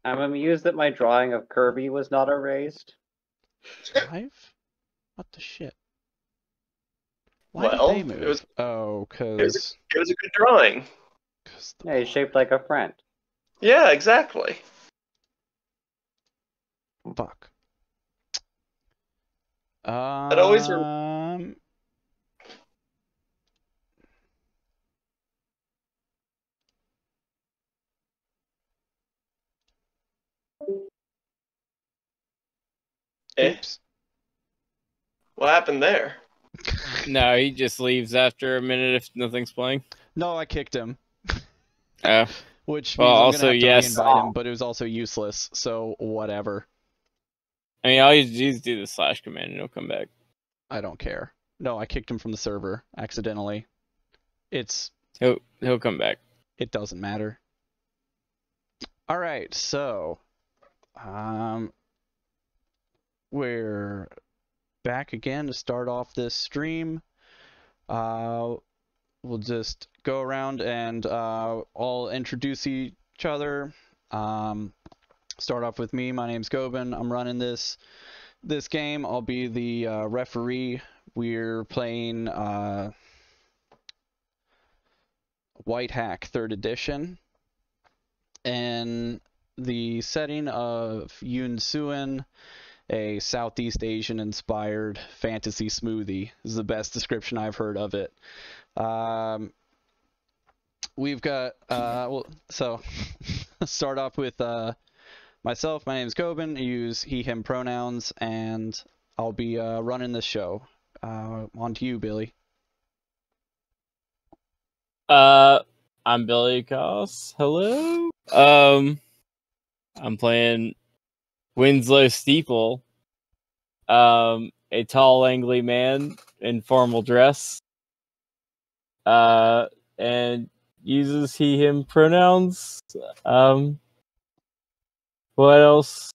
I'm amused that my drawing of Kirby was not erased. 5? What the shit? Why did Well, they move? Oh, it was a good drawing. Yeah, he's shaped like a friend. Yeah, exactly. Fuck. It always Oops. What happened there? No, he just leaves after a minute if nothing's playing. No, I kicked him. Oh. Which means Well, I'm also, gonna have to yes. reinvite him, but it was also useless, so whatever. I mean, all you just do the slash command and he'll come back. I don't care. No, I kicked him from the server accidentally. He'll come back. It doesn't matter. Alright, so we're back again to start off this stream. We'll just go around and all introduce each other. Start off with me. My name's Gobin. I'm running this game. I'll be the referee. We're playing Whitehack 3rd edition. And the setting of Yoon-Suin, a Southeast Asian inspired fantasy smoothie, is the best description I've heard of it. We've got so start off with myself. My name is Gobin. I use he him pronouns, and I'll be running this show. On to you, Billy. I'm Billy Koss. Hello. I'm playing Winslow Steeple, a tall, angry man in formal dress, and uses he, him pronouns. What else?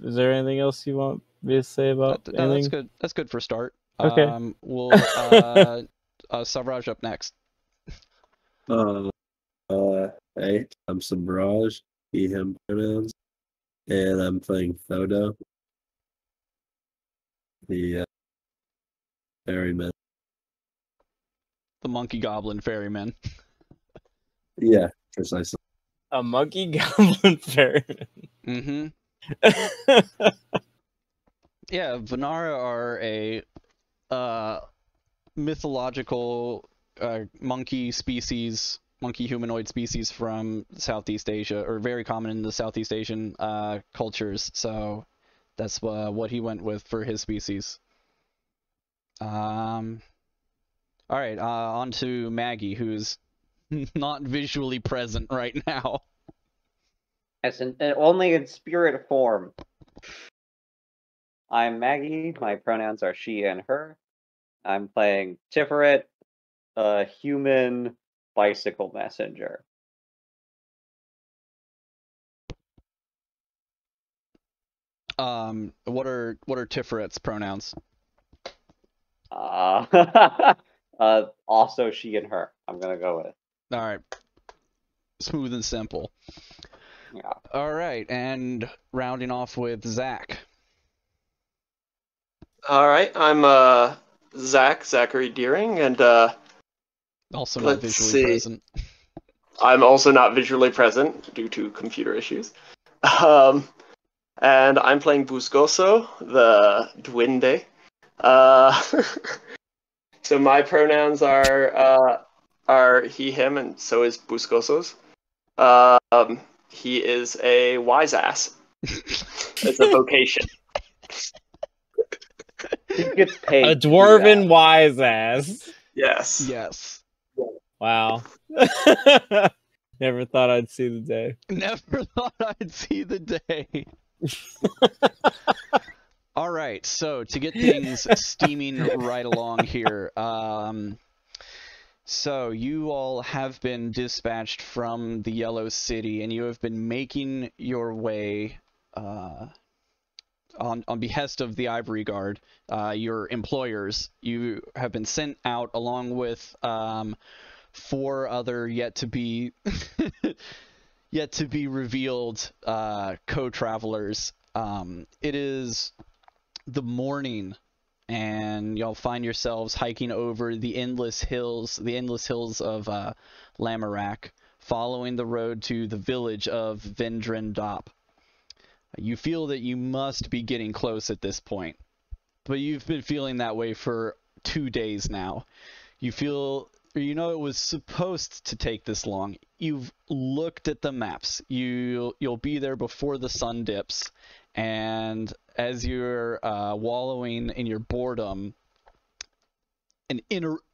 Is there anything else you want me to say about anything? No, that's good. That's good for start. Okay. We'll Savraj up next. Hey, I'm Savraj, he, him pronouns, and I'm playing Thodo, the ferryman. The monkey goblin ferryman. Yeah, precisely. A monkey goblin ferryman. Mm-hmm. Yeah, Vanara are a mythological monkey species, monkey humanoid species from Southeast Asia, or very common in the Southeast Asian cultures. So that's what he went with for his species. All right, on to Maggie, who's not visually present right now. As only in spirit form. I'm Maggie. My pronouns are she and her. I'm playing Tiferet, a human bicycle messenger. What are Tiferet's pronouns? Also she and her. I'm gonna go with it. All right. Smooth and simple. Yeah. All right, and rounding off with Zach. All right, I'm Zachary Deering, and Also not let's visually see. present. I'm also not visually present due to computer issues. And I'm playing Buscoso, the Duende. So my pronouns are he, him, and so is Buscoso's. He is a wise ass. It's a vocation. He gets paid. A dwarven wise ass. Yes. Yes. Wow. Never thought I'd see the day. Never thought I'd see the day. All right, so to get things steaming right along here, so you all have been dispatched from the Yellow City, and you have been making your way on behest of the Ivory Guard, your employers. You have been sent out along with 4 other yet to be yet to be revealed co-travelers. It is the morning, and y'all find yourselves hiking over the endless hills of Lamarakhi, following the road to the village of Vin Drin Dop. You feel that you must be getting close at this point, but you've been feeling that way for 2 days now. You feel, you know, it was supposed to take this long. You've looked at the maps. You'll be there before the sun dips, and as you're wallowing in your boredom, an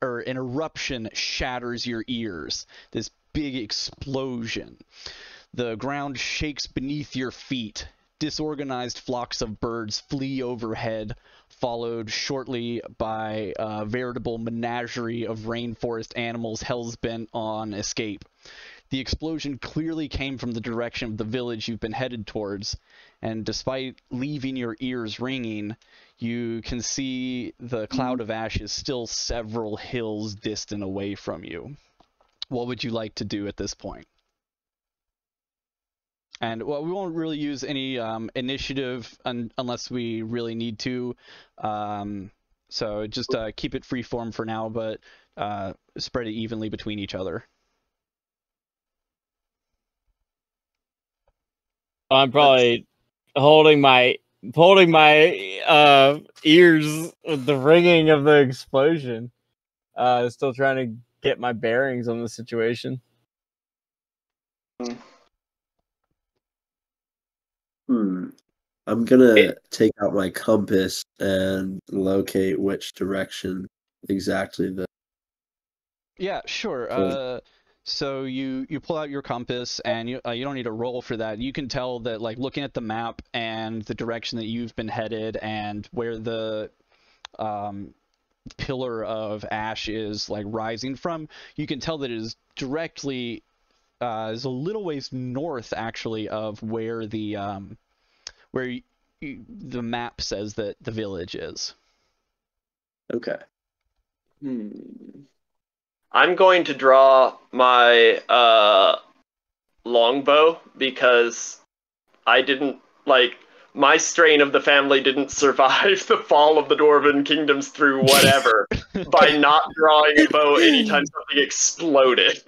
eruption shatters your ears. This big explosion. The ground shakes beneath your feet. Disorganized flocks of birds flee overhead, followed shortly by a veritable menagerie of rainforest animals hell-bent on escape. The explosion clearly came from the direction of the village you've been headed towards, and despite leaving your ears ringing, you can see the cloud of ashes still several hills distant away from you. What would you like to do at this point? And well, we won't really use any initiative unless we really need to. So just keep it free form for now, but spread it evenly between each other. I'm probably holding my ears with the ringing of the explosion. Still trying to get my bearings on the situation. I'm gonna take out my compass and locate which direction exactly the. Yeah, sure. So you pull out your compass, and you don't need to roll for that. You can tell that, like, looking at the map and the direction that you've been headed and where the pillar of ash is like rising from, you can tell that it is directly is a little ways north actually of where the the map says that the village is. Okay. I'm going to draw my longbow because I didn't, like, my strain of the family didn't survive the fall of the Dwarven kingdoms through whatever by not drawing a bow anytime something exploded.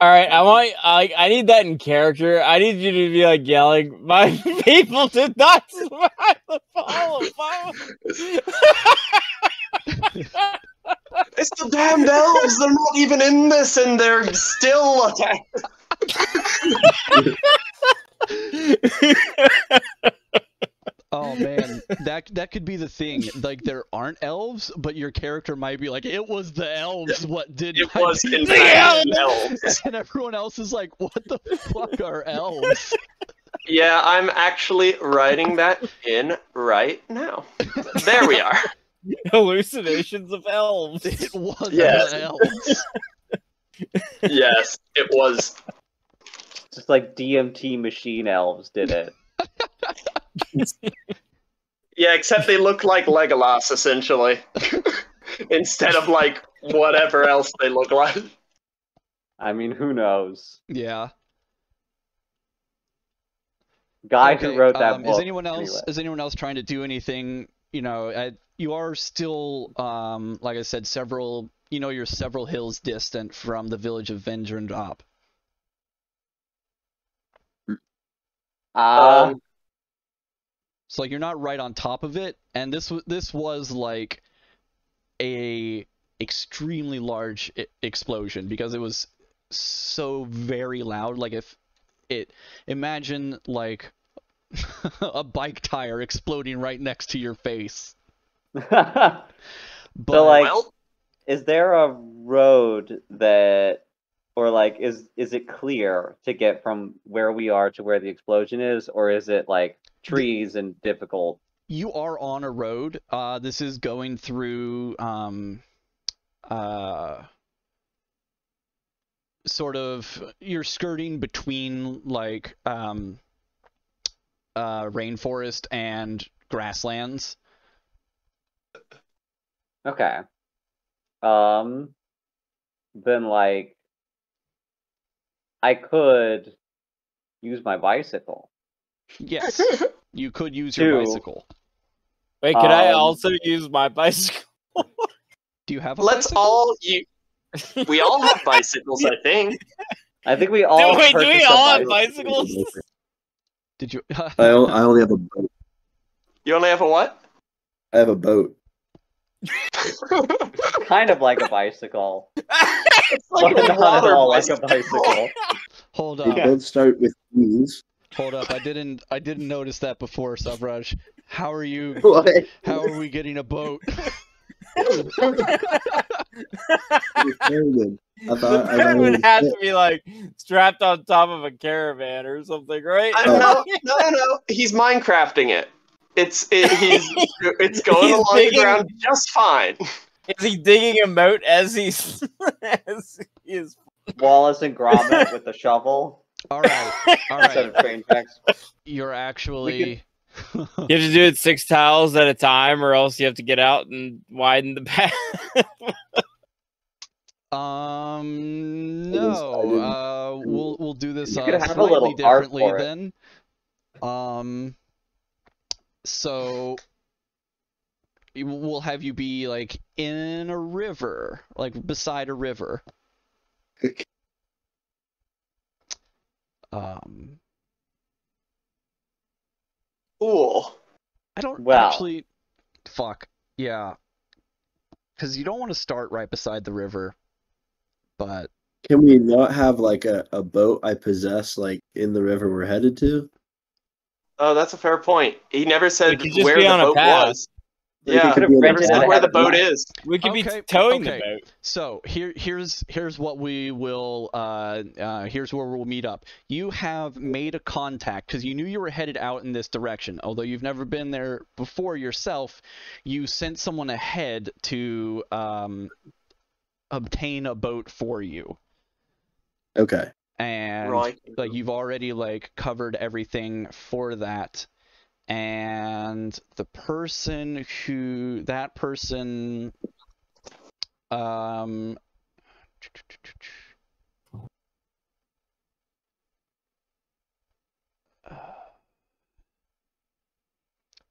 All right, I need that in character. I need you to be like yelling, "My people did not survive the fall of Bob." It's the damned elves! They're not even in this, and they're still attacked. Oh man, that could be the thing. Like, there aren't elves, but your character might be like, "It was the elves what did It my was in people." fact the elves. And everyone else is like, "What the fuck are elves?" Yeah, I'm actually writing that in right now. There we are. Hallucinations of elves. It was Yes. the elves. Yes, it was. Just like DMT machine elves did it. Yeah, except they look like Legolas, essentially. Instead of, like, whatever else they look like. I mean, who knows? Yeah. Guy Okay, who wrote that book. Is anyone else? anyway. Is anyone else trying to do anything? You know, you are still, like I said, you're several hills distant from the village of Vin Drin Dop. So like, you're not right on top of it, and this was like a extremely large explosion because it was so very loud. Like, imagine like a bike tire exploding right next to your face. But But like, Well, is there a road that, or like, is it clear to get from where we are to where the explosion is, or is it like trees and difficult? you are on a road. This is going through sort of, you're skirting between like rainforest and grasslands. Okay. Then like, I could use my bicycle. Yes, you could use your Two. bicycle. Wait, could I Um, also use my bicycle? Do you have a Let's bicycle? all we all have bicycles, I think. I think we all. Wait, do we purchased a all have bicycle. bicycles? Did you? I only have a boat. You only have a what? I have a boat. Kind of like a bicycle, It's like but a not at water all like a bicycle. bicycle. Hold They up. both start with E's. Hold up. I didn't notice that before, Subraj. How are you? What? How are we getting a boat? Caravan. I The thought it boat would was have it. to be like strapped on top of a caravan or something, right? No. He's Minecrafting it. It's going He's along digging- the ground just fine. Is he digging a moat as he's as he is? Wallace and Gromit with the shovel All right. All instead right. of train tracks. You're actually. You have to do it 6 tiles at a time, or else you have to get out and widen the path. No. We'll do this You could have a slightly little art differently for it. then. So we'll have you be like in a river, like beside a river. Cool. I don't Well. actually. Fuck. Yeah. Because you don't want to start right beside the river, but Can we not have like a boat I possess like in the river we're headed to? Oh, that's a fair point. He never said could just where be the on a boat path. was. Like, Yeah, it could have be on a rented never it said out where of the the boat map. is. We could Okay, be towing okay. the boat. So here's what we will here's where we'll meet up. You have made a contact because you knew you were headed out in this direction. Although you've never been there before yourself, you sent someone ahead to obtain a boat for you. Okay. And Right. like you've already like covered everything for that. And the person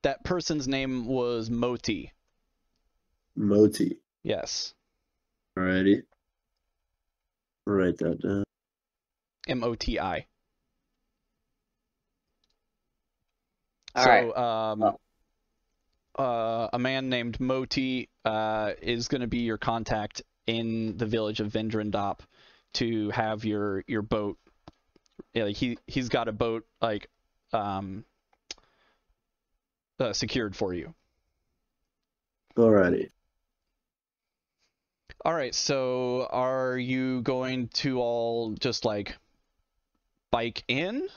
that person's name was Moti. Moti. Yes. Alrighty. Write that down. Moti. All right. A man named Moti is going to be your contact in the village of Vin Drin Dop to have your boat. Yeah, like he's got a boat like secured for you. Alrighty. All right, so are you going to all just like bike in?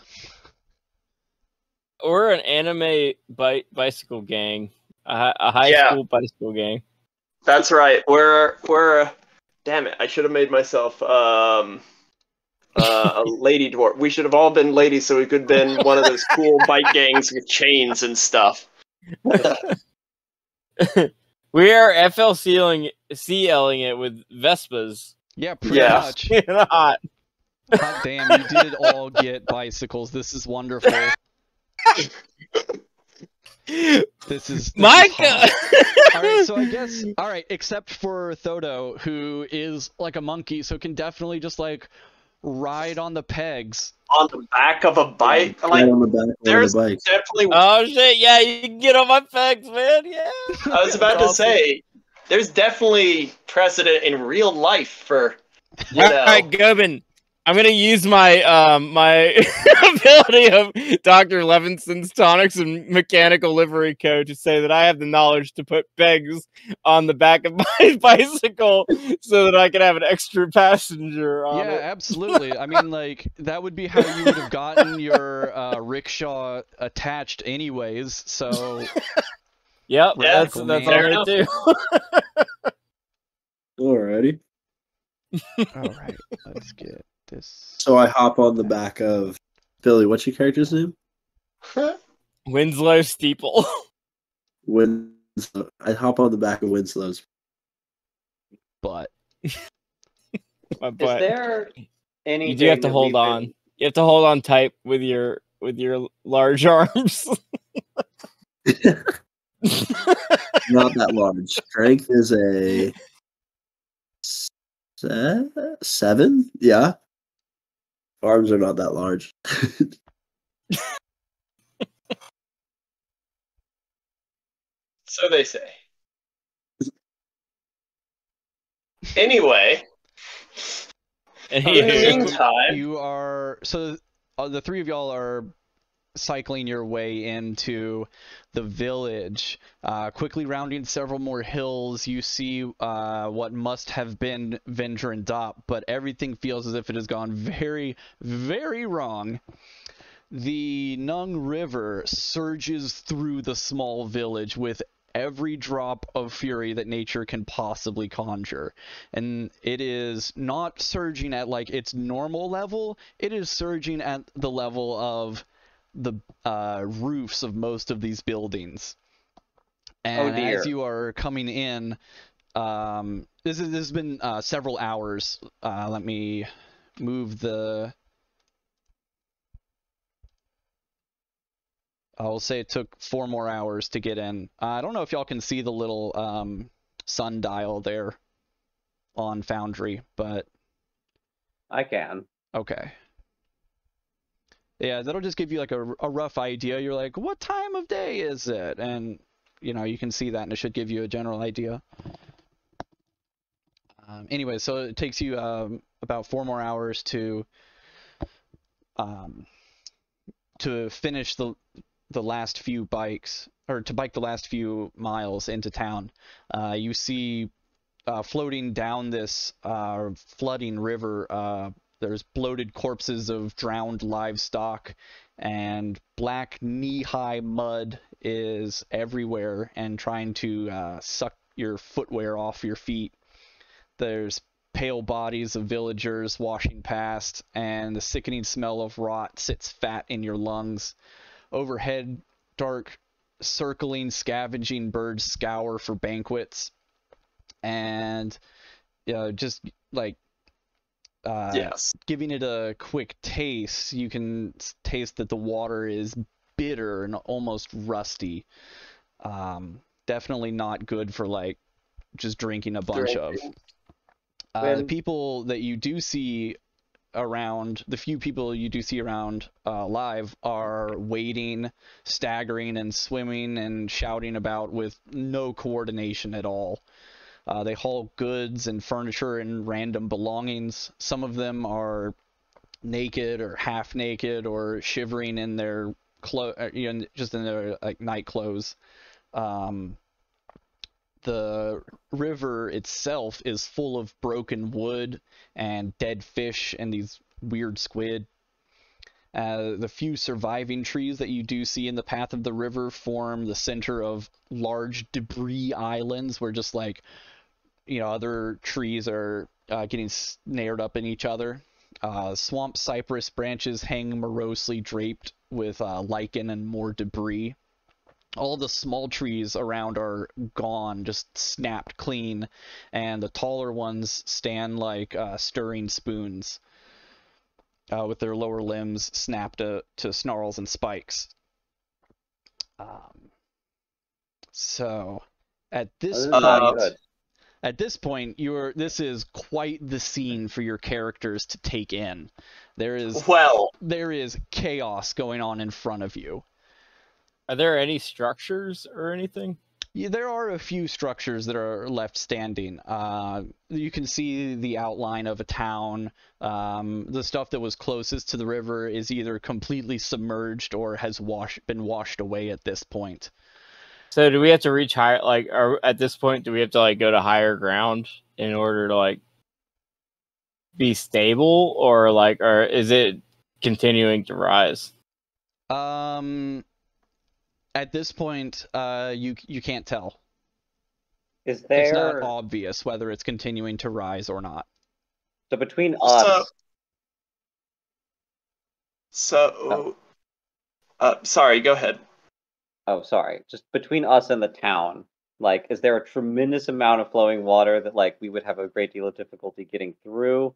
Or an anime bicycle gang, a high Yeah. school bicycle gang. That's right. We're damn it. I should have made myself a lady dwarf. We should have all been ladies so we could have been one of those cool bike gangs with chains and stuff. We are FLCling it with Vespas. Yeah, pretty Yeah. much. Not. God damn, you did all get bicycles. This is wonderful. This is Micah! hot. All right, so I guess except for Thodo, who is like a monkey, so can definitely just like ride on the pegs. On the back of a bike. Right Like on the back of there's the bike. definitely Oh shit! Yeah, you can get on my pegs, man. Yeah. I was about to say there's definitely precedent in real life for you know. All right, Gobin. I'm gonna use my my ability of Dr. Levinson's tonics and mechanical livery code to say that I have the knowledge to put pegs on the back of my bicycle so that I can have an extra passenger on Yeah, it. absolutely. I mean, like that would be how you would have gotten your rickshaw attached, anyways. So Yep, Yeah, that's man. all Fair right too. Alrighty. all right, let's get this. So I hop on the back of Billy. What's your character's name? Winslow Steeple. Winslow. I hop on the back of Winslow's. But My Is butt. there anything You do have to that hold we've on. been- You have to hold on tight with your large arms. Not that large. Strength is a 7. Yeah, arms are not that large. So they say. Anyway, in the meantime, you are the three of y'all are cycling your way into the village, quickly rounding several more hills. You see what must have been Vin Drin Dop, but everything feels as if it has gone very, very wrong. The Nung River surges through the small village with every drop of fury that nature can possibly conjure. And it is not surging at like its normal level, it is surging at the level of the roofs of most of these buildings. And as you are coming in, this has been several hours. Let me move the... I'll say it took 4 more hours to get in. I don't know if y'all can see the little sundial there on Foundry, but... I can. Okay. Yeah, that'll just give you like a rough idea. You're like, what time of day is it? And, you know, you can see that and it should give you a general idea. Anyway, so it takes you about 4 more hours to finish the last few bikes, or to bike the last few miles into town. You see floating down this flooding river, there's bloated corpses of drowned livestock, and black knee-high mud is everywhere and trying to suck your footwear off your feet. There's pale bodies of villagers washing past, and the sickening smell of rot sits fat in your lungs. Overhead, dark, circling, scavenging birds scour for banquets. And just like yes, giving it a quick taste, you can taste that the water is bitter and almost rusty. Definitely not good for like just drinking a bunch of. The people that you do see around, the few people you do see around live are wading, staggering, and swimming and shouting about with no coordination at all. They haul goods and furniture and random belongings. Some of them are naked or half naked or shivering in their just in their like night clothes. The river itself is full of broken wood and dead fish and these weird squid. The few surviving trees that you do see in the path of the river form the center of large debris islands where just like, you know, other trees are getting snared up in each other. Swamp cypress branches hang morosely draped with lichen and more debris. All the small trees around are gone, just snapped clean, and the taller ones stand like stirring spoons, with their lower limbs snapped to snarls and spikes. So, at this point, this is quite the scene for your characters to take in. There is chaos going on in front of you. Are there any structures or anything? Yeah, there are a few structures that are left standing. You can see the outline of a town. The stuff that was closest to the river is either completely submerged or has been washed away at this point. So do we have to reach higher? Like, at this point, do we have to like go to higher ground in order to like be stable, or is it continuing to rise? At this point, you can't tell. Is there... It's not obvious whether it's continuing to rise or not. So between us... sorry, go ahead. Oh, sorry. Just between us and the town, like, is there a tremendous amount of flowing water that, like, we would have a great deal of difficulty getting through?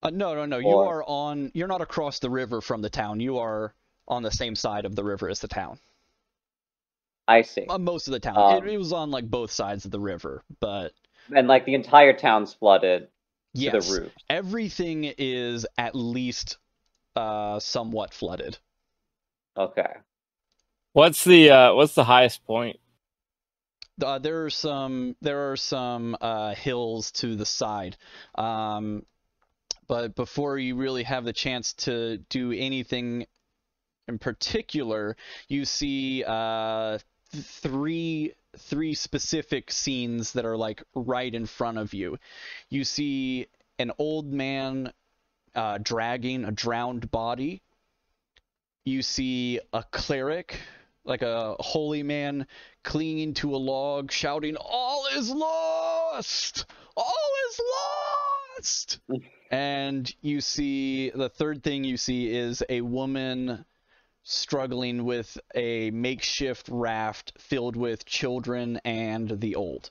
No. You're not across the river from the town. You are on the same side of the river as the town. I see. Most of the town. It was on like both sides of the river, but And like the entire town's flooded to the yes, roof. everything is at least somewhat flooded. Okay. What's the highest point? There are some hills to the side, but before you really have the chance to do anything in particular, you see three specific scenes that are like right in front of you. You see an old man dragging a drowned body. You see a cleric, like a holy man, clinging to a log, shouting, "All is lost! All is lost!" And you see, the third thing you see is a woman struggling with a makeshift raft filled with children and the old.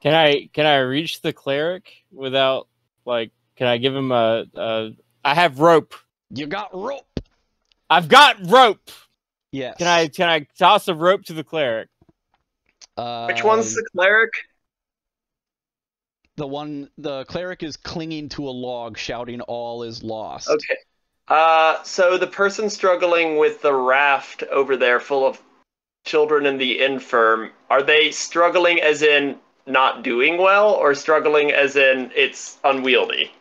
Can I reach the cleric without, like, can I give him I have rope. You got rope. I've got rope. Yes. Can I toss a rope to the cleric? Which one's the cleric? The cleric is clinging to a log, shouting, "All is lost." Okay. So the person struggling with the raft over there full of children and the infirm, are they struggling as in not doing well, or struggling as in it's unwieldy?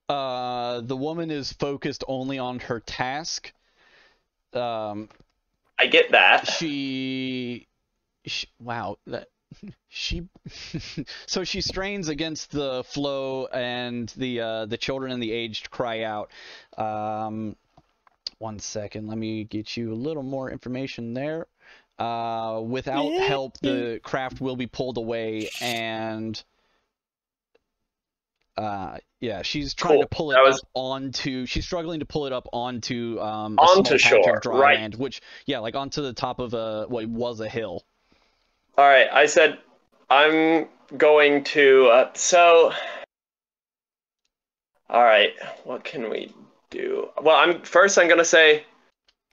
The woman is focused only on her task. I get that. So she strains against the flow, and the children and the aged cry out. 1 second, let me get you a little more information there. Without help, the craft will be pulled away, and she's trying to pull it up onto. She's struggling to pull it up onto a small patch shore, of dry right? land, which like onto the top of what was a hill. All right, I said I'm going to. All right, what can we do? Well, I'm gonna say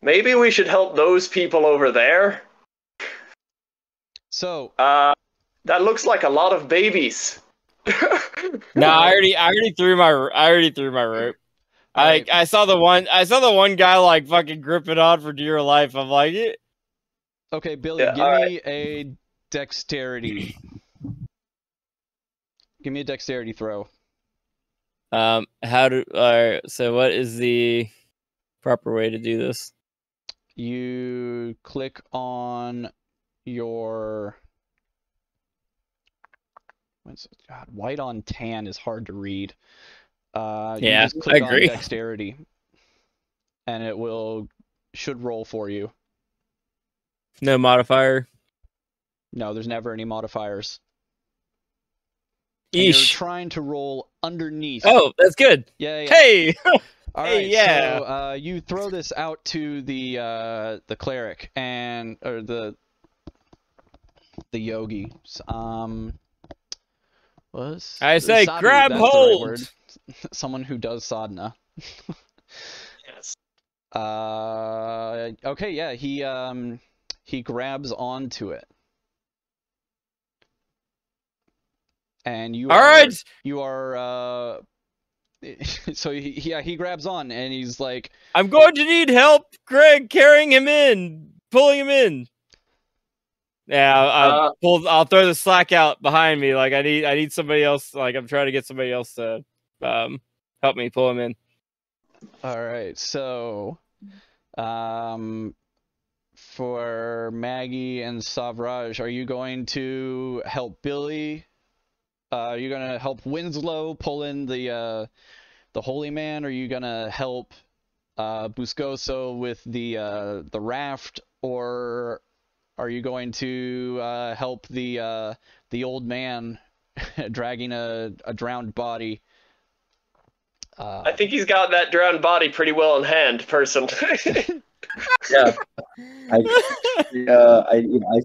maybe we should help those people over there. So that looks like a lot of babies. No, I already threw my rope. Right. I saw the one guy like fucking grip it on for dear life. I'm like, okay, Billy, Yeah, give me a dexterity. Give me a dexterity throw. so what is the proper way to do this? You click on your. God, white on tan is hard to read. You just click I agree. on dexterity, and it should roll for you. No modifier. No, there's never any modifiers. And you're trying to roll underneath. Oh, that's good. Yeah. Hey. All hey, right, yeah. So you throw this out to the cleric or the yogi. I say sadhu, grab that's the right hold. word. Someone who does sadhana. Yes. Okay, yeah, he grabs onto it. And you are so he grabs on, and he's like, I'm going to need help, Greg, carrying him in, pulling him in. Yeah, I'll throw the slack out behind me. Like I need somebody else. Like I'm trying to get somebody else to help me pull him in. All right, so for Maggie and Savraj, are you going to help Billy? Are you gonna help Winslow pull in the holy man? Or are you gonna help Buscoso with the raft? Or are you going to help the old man dragging a drowned body? I think he's got that drowned body pretty well in hand, personally. Yeah, I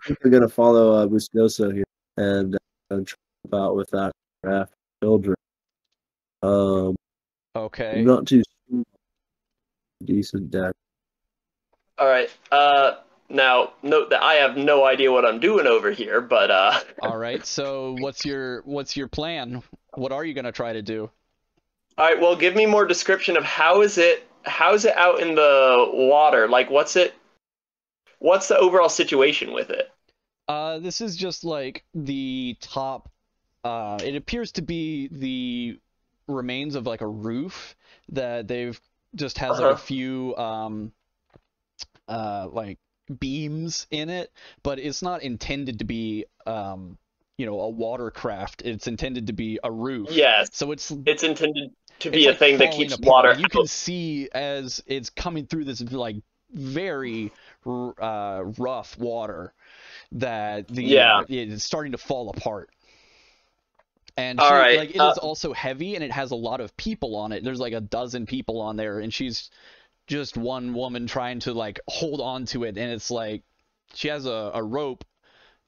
think we're gonna follow Buscoso here, and and try about with that raft of children. I'm Okay. not too sure. Decent deck. All right. Now note that I have no idea what I'm doing over here, but All right. So what's your plan? What are you gonna try to do? All right. Well, give me more description of how is it out in the water? Like, what's the overall situation with it? This is just like the top. It appears to be the remains of like a roof that they've just has like a few like beams in it, but it's not intended to be you know, a watercraft. It's intended to be a roof. Yes. So it's intended to be it's a like thing that falling keeps apart. water. You can see as it's coming through this like very rough water that the it's starting to fall apart. And All right. like it is also heavy, and it has a lot of people on it. There's like a dozen people on there, and she's just one woman trying to like hold on to it, and it's like she has a rope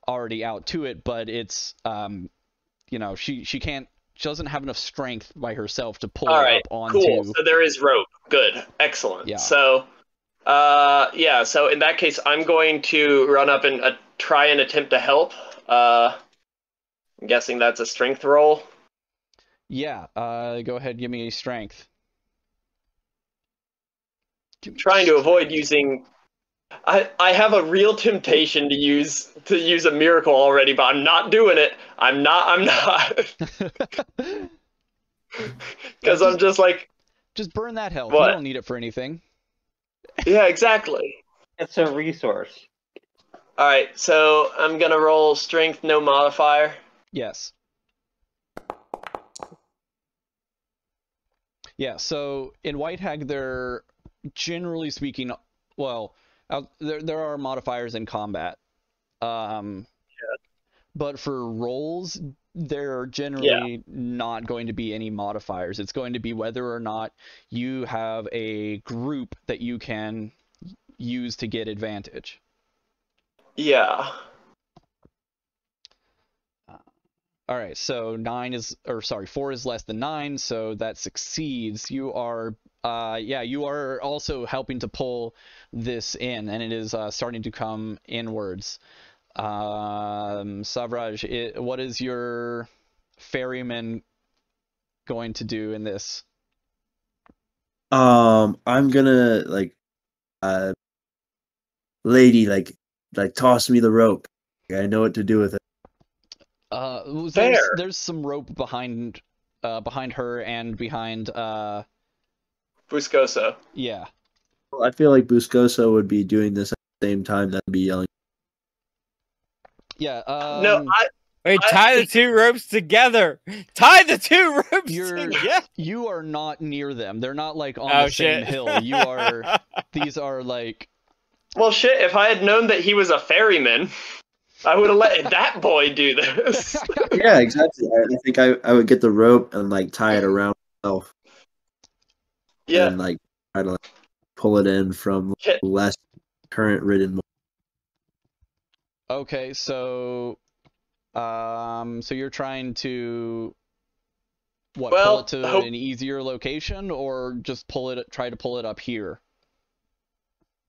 already out to it, but it's you know, she doesn't have enough strength by herself to pull it up onto. Cool. So there is rope. Good. Excellent. Yeah. So yeah, so in that case I'm going to run up and try and attempt to help. I'm guessing that's a strength roll. Yeah, go ahead, give me strength. Trying to avoid using. I have a real temptation to use a miracle already, but I'm not doing it. I'm not. Because I'm just like. Just burn that health. What? You don't need it for anything. Yeah, exactly. It's a resource. All right, so I'm gonna roll strength, no modifier. Yes. Yeah, so in Whitehack, they're generally speaking, well, there are modifiers in combat. But for rolls, there are generally not going to be any modifiers. It's going to be whether or not you have a group that you can use to get advantage. Yeah. All right, so 4 is less than 9, so that succeeds. You are, you are also helping to pull this in, and it is starting to come inwards. Savraj, what is your ferryman going to do in this? I'm gonna lady, toss me the rope. I know what to do with it. There's some rope behind her and behind Buscoso. Yeah. Well, I feel like Buscoso would be doing this at the same time. That'd be yelling. Yeah. No, Wait, tie the two ropes together. Tie the two ropes together. You are not near them. They're not like on the same hill. You are. These are like. Well, shit. If I had known that he was a ferryman, I would have let that boy do this. Yeah, exactly. I think I would get the rope and tie it around myself. Yeah. And try to pull it in from less current ridden. Okay, so so you're trying to pull it to an easier location, or just try to pull it up here?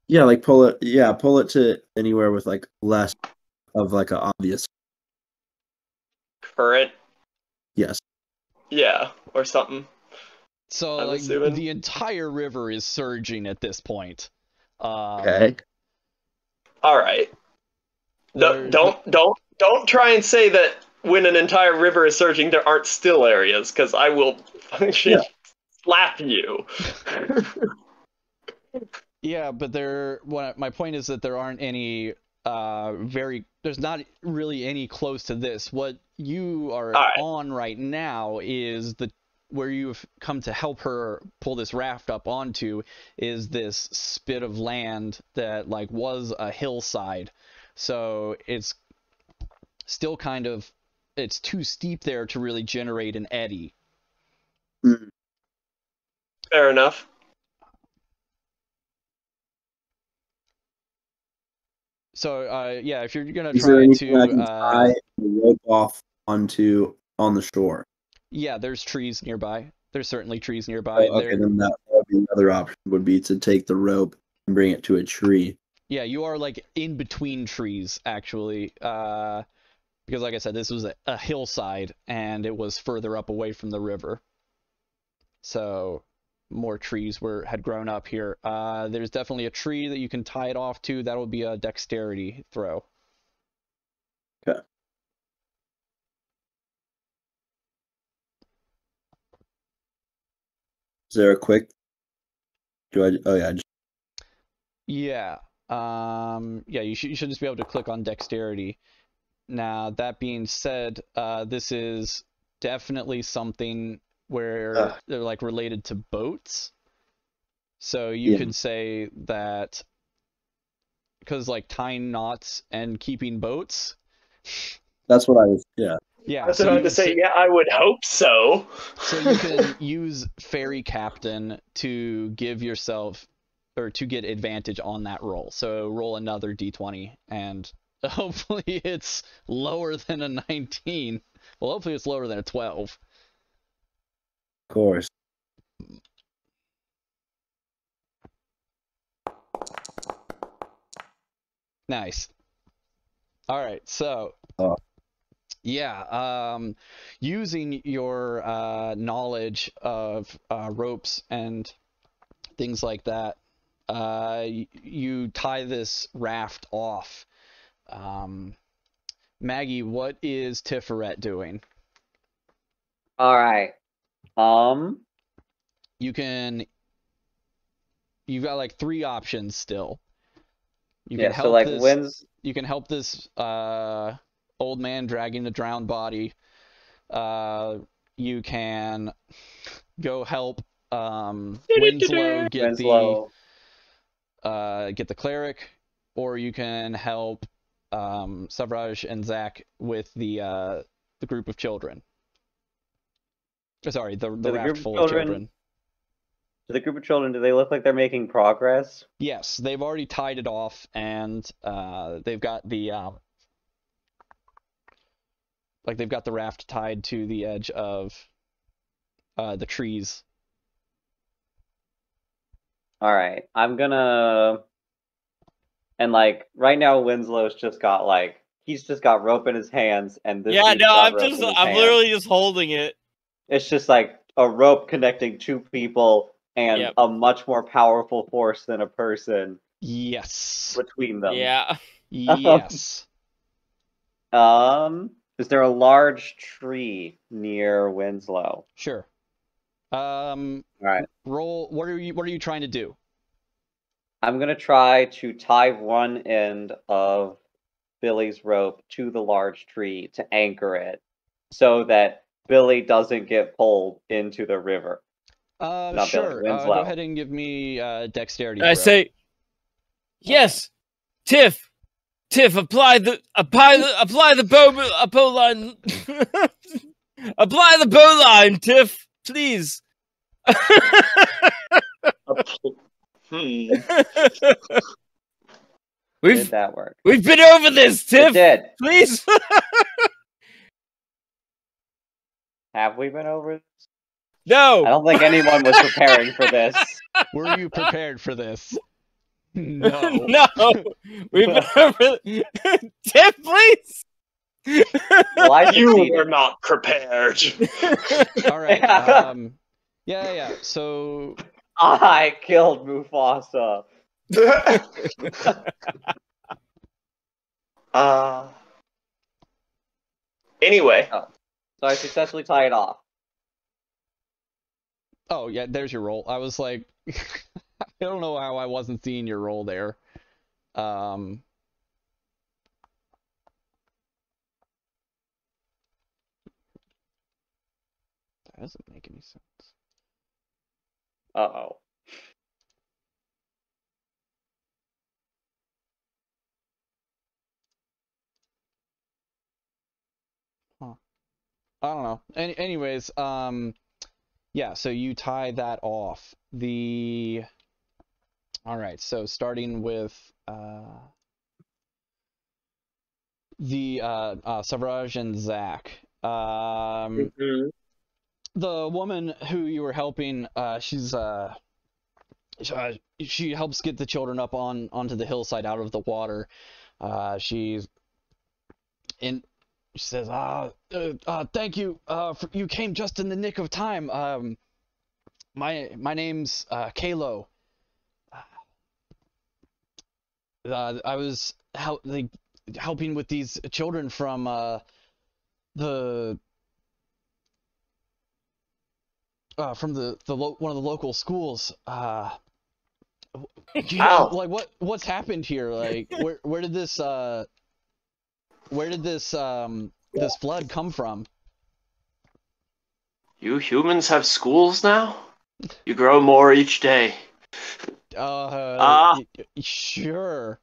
Yeah, pull it to anywhere with less of an obvious current. Yes. Yeah, or something. So the entire river is surging at this point. Okay. All right. Don't try and say that when an entire river is surging, there aren't still areas, because I will slap you. Yeah, but my point is that there aren't any there's not really any close to this. What you are on right now is where you've come to help her pull this raft up onto is this spit of land that was a hillside. So it's still it's too steep there to really generate an eddy. Mm. Fair enough. So if you're gonna try to tie the rope off on the shore? Yeah, there's trees nearby. There's certainly trees nearby. Oh, okay, then that would be another option would be to take the rope and bring it to a tree. Yeah, you are like in between trees actually. Because like I said, this was a hillside and it was further up away from the river. So more trees had grown up here. There's definitely a tree that you can tie it off to. That will be a dexterity throw. Okay. Is there a quick? Oh yeah. Yeah. Yeah, you should just be able to click on dexterity. Now, that being said, this is definitely something where they're like related to boats. So you could say that because like tying knots and keeping boats. That's what I was. Yeah. Yeah. I was about to say, yeah, I would hope so. So you can use Fairy Captain to give yourself or to get advantage on that roll. So roll another d20 and hopefully it's lower than a 19. Well, hopefully it's lower than a 12. Of course. Nice. All right, so yeah, using your knowledge of ropes and things like that, you tie this raft off. Maggie, what is Tiferet doing? All right. You've got like 3 options still. You Yeah. can So help like, this. You can help this old man dragging the drowned body. You can go help Winslow get the cleric, or you can help Savraj and Zach with the group of children. Sorry, the raft full of children. To the group of children, do they look like they're making progress? Yes, they've already tied it off, and they've got the they've got the raft tied to the edge of the trees. All right, I'm gonna, and like right now, Winslow's just got like he's just got rope in his hands, and this Yeah, dude's no, got I'm rope in his hands. literally just holding it. It's just like a rope connecting 2 people and a much more powerful force than a person. Yes. Between them. Yeah. Yes. Is there a large tree near Winslow? Sure. All right. Roll. What are you trying to do? I'm gonna try to tie one end of Billy's rope to the large tree to anchor it, so that Billy doesn't get pulled into the river. Not Sure. Billy, Go ahead and give me dexterity. I say, yes, Tiff, apply the bow line, apply the bow line, Tiff, please. Did that work? We've been over this, Tiff. It did. Please. Have we been over this? No. I don't think anyone was preparing for this. Were you prepared for this? No. No. We've been over. Tiff, please. Well, you were not prepared. All right. Yeah. So I killed Mufasa. Anyway. So I successfully tie it off. Oh, yeah, there's your roll. I was like, I don't know how I wasn't seeing your roll there. That doesn't make any sense. Uh-oh. Huh. I don't know. Anyways, yeah, so you tie that off. All right, so starting with the Savraj and Zach. Mhm. The woman who you were helping, she helps get the children up onto the hillside out of the water. She's in. She says, thank you. You came just in the nick of time. My name's Kalo. I was helping with these children from the one of the local schools. Ow. What's happened here? Like, where did this this flood come from? You humans have schools now? You grow more each day. Sure.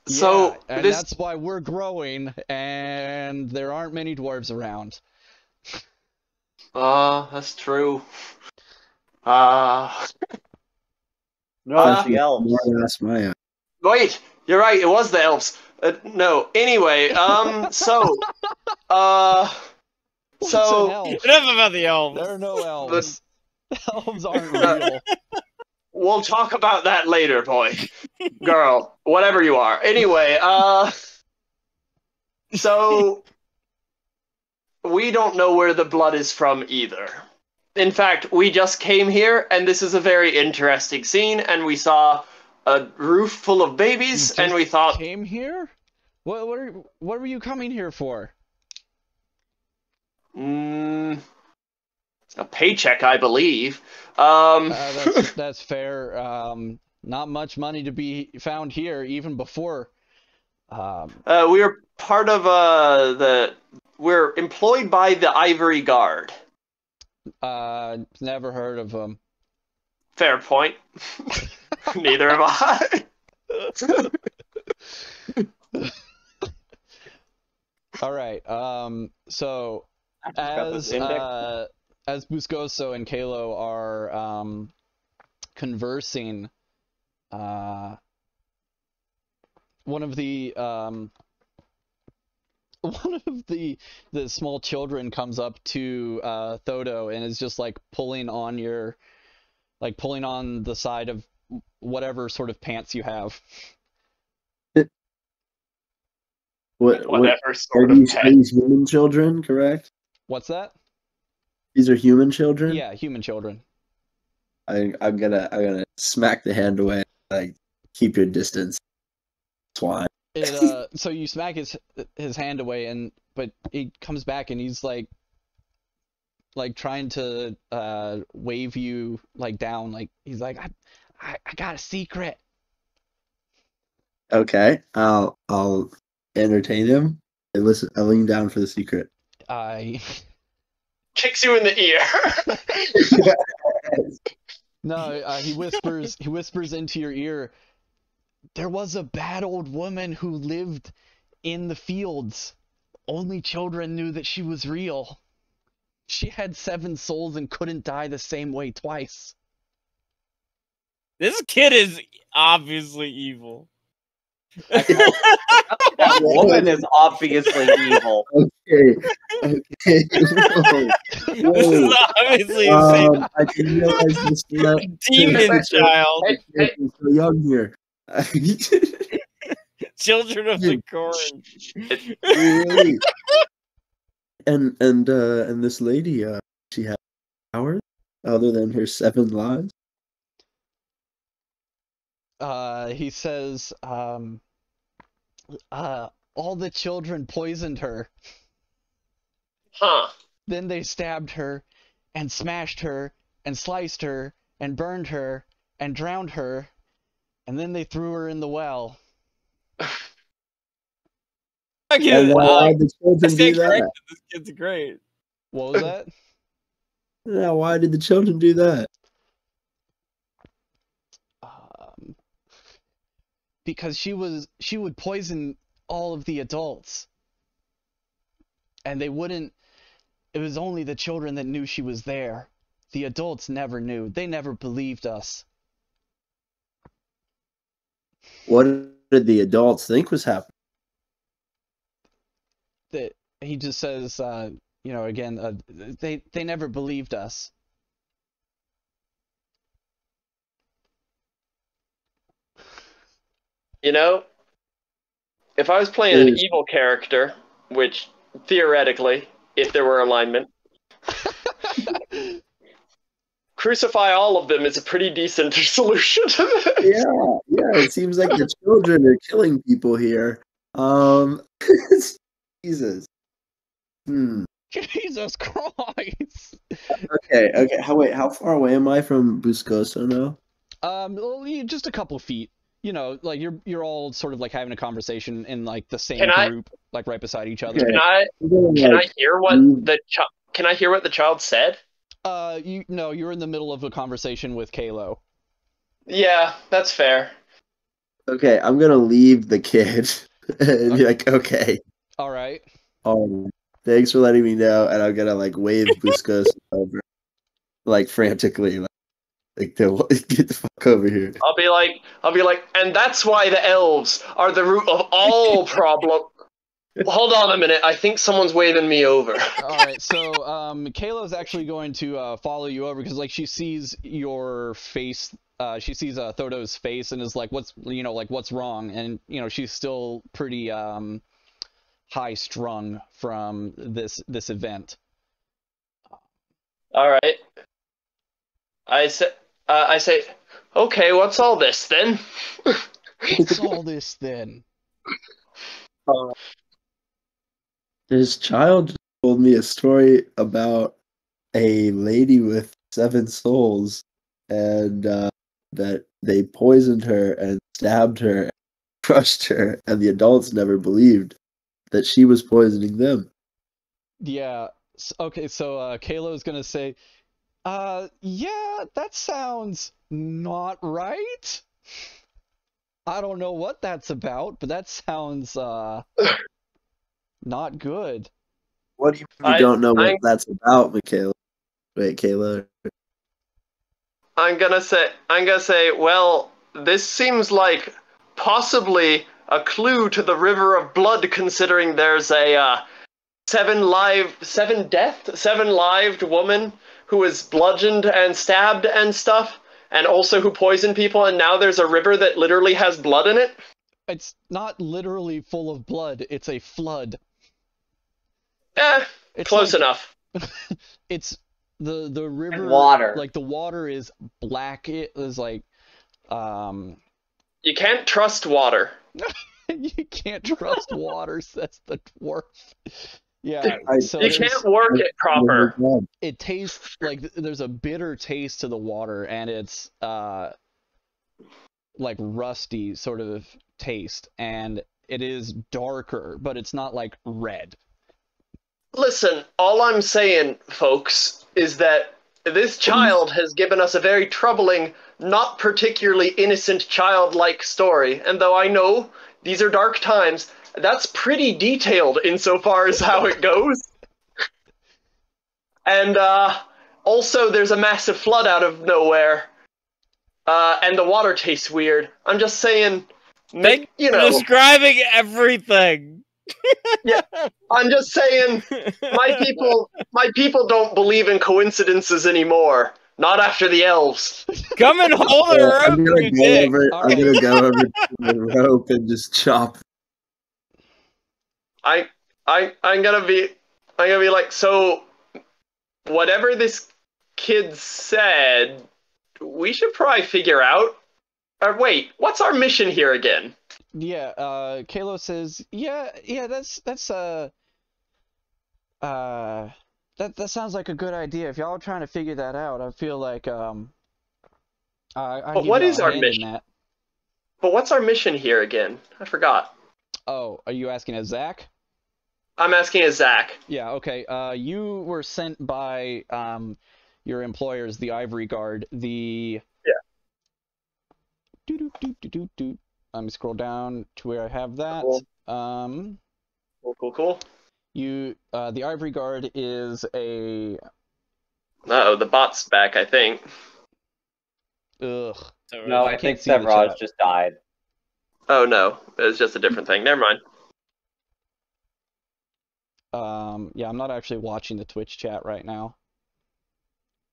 So Yeah, and this that's why we're growing, and there aren't many dwarves around. that's true. Uh No, it's the elves. That's my wait, you're right, it was the elves. No, anyway, so What's so an elf? Enough about the elves. There are no elves. Elves aren't real. we'll talk about that later, boy. Girl, whatever you are. Anyway, so we don't know where the blood is from either. In fact, we just came here, and this is a very interesting scene, and we saw a roof full of babies, and we thought... Came here? What were you coming here for? a paycheck, I believe. That's fair. Not much money to be found here, even before. We're part of we're employed by the Ivory Guard. Never heard of them. Fair point. Neither have I. All right. So as Buscoso and Kalo are conversing, one of the small children comes up to Thodo and is just like pulling on the side of whatever sort of pants you have. Whatever sort are of these human children, correct? What's that? These are human children? Yeah, human children. I'm gonna smack the hand away, like, keep your distance. Swine. So you smack his hand away, but he comes back and he's like trying to wave you like down, like he's like, I got a secret. Okay, I'll entertain him. And listen, I lean down for the secret. Kicks you in the ear. No, he whispers into your ear. There was a bad old woman who lived in the fields. Only children knew that she was real. She had 7 souls and couldn't die the same way twice. This kid is obviously evil. That woman is obviously evil. Okay. This is obviously insane. I didn't realize this Demon child. Hey. so young here. Children of the corn. Really? And this lady, she has powers other than her 7 lives. He says, all the children poisoned her. Huh. Then they stabbed her, and smashed her, and sliced her, and burned her, and drowned her, and then they threw her in the well. And why did the children do that? This kid's great. What was that? Yeah, why did the children do that? Because she would poison all of the adults. And they wouldn't. It was only the children that knew she was there. The adults never knew. They never believed us. What did the adults think was happening? he just says, you know, again, they never believed us. You know, if I was playing an evil character, which theoretically, if there were alignment, crucify all of them is a pretty decent solution to this. Yeah, it seems like the children are killing people here. Jesus. Jesus Christ. Okay. How far away am I from Buscoso now? Well, just a couple feet. You know, like you're all sort of like having a conversation in like the same Can I- group, like right beside each other. Okay. Can I hear what Can I hear what the child said? You're in the middle of a conversation with Kalo. Yeah, that's fair. Okay, I'm gonna leave the kid and be like, okay. All right. Thanks for letting me know, and I'm gonna like wave Buscos over, like frantically, like get the fuck over here. I'll be like, and that's why the elves are the root of all problem. Hold on a minute. I think someone's waving me over. All right. So, Kayla's actually going to follow you over because like she sees your face. She sees Thodo's face and is like, "What's wrong?" And you know, she's still pretty high strung from this event. All right. I say, okay, what's all this then? What's all this then? This child just told me a story about a lady with 7 souls, and that they poisoned her and stabbed her, and crushed her, and the adults never believed that she was poisoning them. Yeah. Okay. So Kalo's gonna say, yeah, that sounds not right. I don't know what that's about, but that sounds not good. What do you mean you don't know what that's about, Michaela? Wait, Kayla. I'm gonna say, well, this seems like possibly a clue to the river of blood, considering there's a 7-lived woman who is bludgeoned and stabbed and stuff, and also who poisoned people, and now there's a river that literally has blood in it. It's not literally full of blood, it's a flood. It's close enough. It's the river and water. Like the water is black. It is like you can't trust water. You can't trust water, says the dwarf. Yeah, so you can't work it proper. It tastes like there's a bitter taste to the water, and it's like rusty sort of taste, and it is darker, but it's not like red. Listen, all I'm saying, folks, is that this child has given us a very troubling, not particularly innocent childlike story, and though I know these are dark times, that's pretty detailed insofar as how it goes. And also there's a massive flood out of nowhere, and the water tastes weird. I'm just saying, describing everything. Yeah, I'm just saying, my people don't believe in coincidences anymore. Not after the elves. Come and hold her up. I'm gonna go over to the rope and just chop. I'm gonna be like, so whatever this kid said, we should probably figure out. Wait, what's our mission here again? Yeah, Kalo says, yeah, that sounds like a good idea. If y'all are trying to figure that out, I feel like But what is our mission? But what's our mission here again? I forgot. Oh, are you asking as Zach? I'm asking as Zach. Yeah, okay. You were sent by your employers, the Ivory Guard, the Let me scroll down to where I have that. Cool. Cool. You, the Ivory Guard is a. Uh-oh, the bot's back, I think. Ugh. No, I think Sevraj just died. Oh no, it's just a different thing. Never mind. Yeah, I'm not actually watching the Twitch chat right now.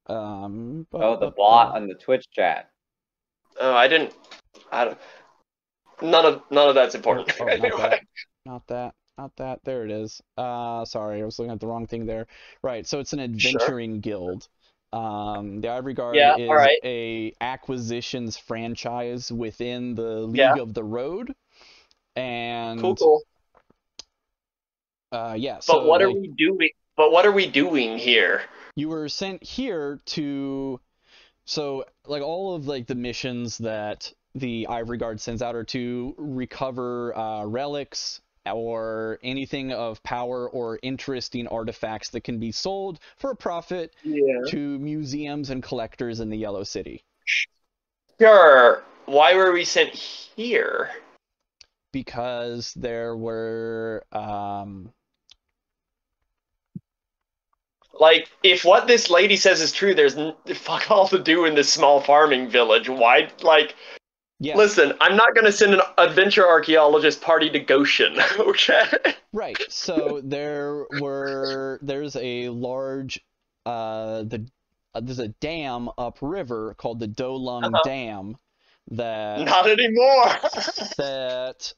Oh, the bot on the Twitch chat. Oh, I don't. None of that's important. Oh, Anyway. not that. There it is. Sorry, I was looking at the wrong thing there. Right, so it's an Sure. adventuring guild. The Ivory Guard Yeah, is alright. a acquisitions franchise within the League Yeah. of the Road. And Cool. yeah, But so what are like, we doing? But what are we doing here? you were sent here to, so like all of like the missions that the Ivory Guard sends out are to recover relics or anything of power or interesting artifacts that can be sold for a profit to museums and collectors in the Yellow City. Sure. Why were we sent here? Because there were Like, if what this lady says is true, there's fuck all to do in this small farming village. Why, like, yeah, listen, I'm not going to send an adventure archaeologist party to Goshen, okay? right. So there's a large there's a dam upriver called the Dolung Dam that Not anymore. that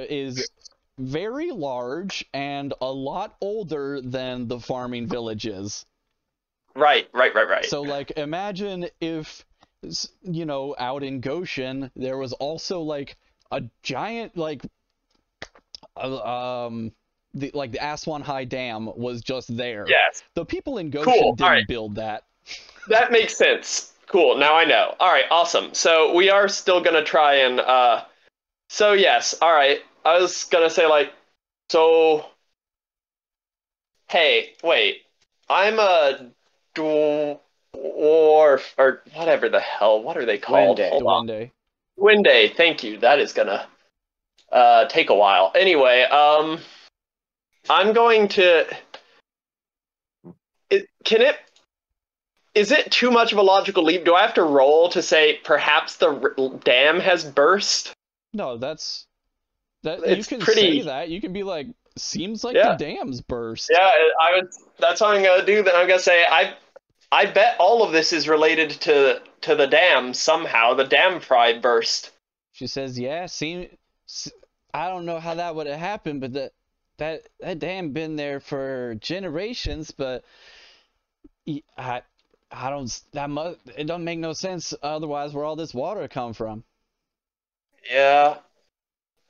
is very large and a lot older than the farming villages. Right. So like, imagine if, you know, out in Goshen there was also like a giant like the Aswan High Dam was just there. Yes. The people in Goshen Cool. didn't build that. That makes sense. Cool. Now I know. All right. Awesome. So we are still gonna try and. So yes. All right. I was gonna say like, so. Hey, wait. I'm a dwarf or whatever the hell. What are they called? Duende. Hold on. Duende. Duende. Thank you. That is gonna take a while. Anyway, I'm going to. Is it too much of a logical leap? Do I have to roll to say perhaps the dam has burst? No, that It's you can pretty- say that. You can be like, seems like Yeah. the dam's burst. Yeah, that's what I'm gonna do. Then I'm gonna say I bet all of this is related to the dam somehow. The dam probably burst. She says, yeah, I don't know how that would have happened, but that dam been there for generations, but I don't, it doesn't make no sense otherwise where all this water come from. Yeah,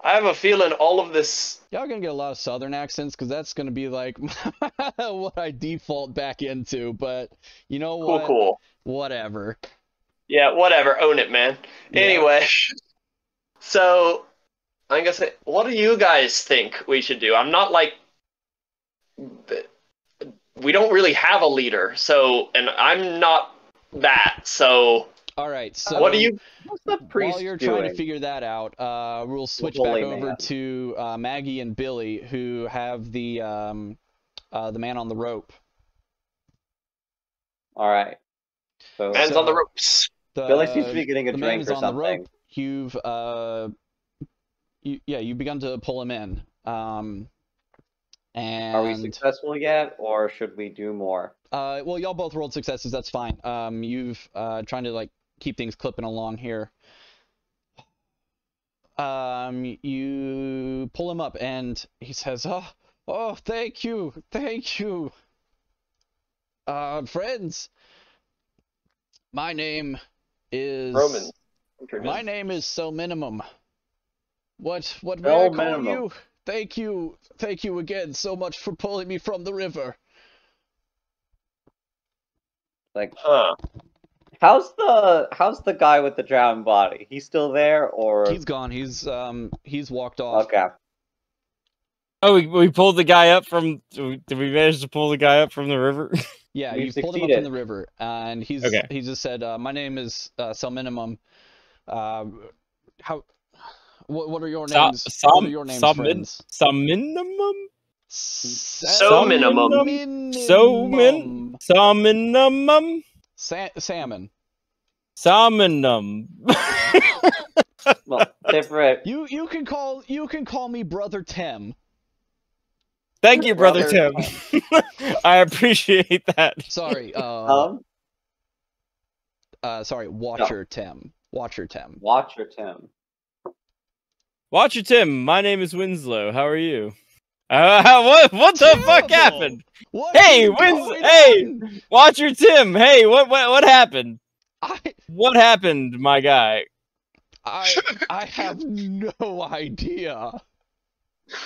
I have a feeling all of this. Y'all gonna get a lot of southern accents because that's gonna be like what I default back into, but you know what? Cool. Whatever. Yeah, whatever. Own it, man. Yeah. Anyway, so I'm gonna say, what do you guys think we should do? I'm not like. We don't really have a leader, so, and I'm not that, so. All right, so What do you? What's the priest while you're doing? trying to figure that out, we'll switch holy back over man. to Maggie and Billy, who have the man on the rope. All right. So Man's on the ropes. Billy seems to be getting a the man drink is or on the something. rope. You've begun to pull him in. And Are we successful yet, or should we do more? well, y'all both rolled successes. That's fine. You've trying to like keep things clipping along here. You pull him up, and he says, "Oh, thank you, friends. My name is Roman. My name is So Minimum. What may So I call Minimum. you? Thank you again so much for pulling me from the river." Like, Huh. how's the guy with the drowned body? He's still there, or He's gone. He's walked off. okay? Oh, we pulled the guy up from. Did we manage to pull the guy up from the river? Yeah, We've you pulled him up succeeded. from the river, and he just said, "My name is So Minimum. What are your names? What are your names, friends? Some minimum. So minimum. Some minimum. Salmon. Salmonum. Well, different. You can call me Brother Tim. Thank you, brother Brother Tim. I appreciate that. Sorry, sorry, Watcher Tim. Watcher Tim. Watcher Tim. Watcher Tim, my name is Winslow. How are you? What the fuck happened? Hey, Watcher Tim. Hey, what happened? What happened, my guy? I have no idea.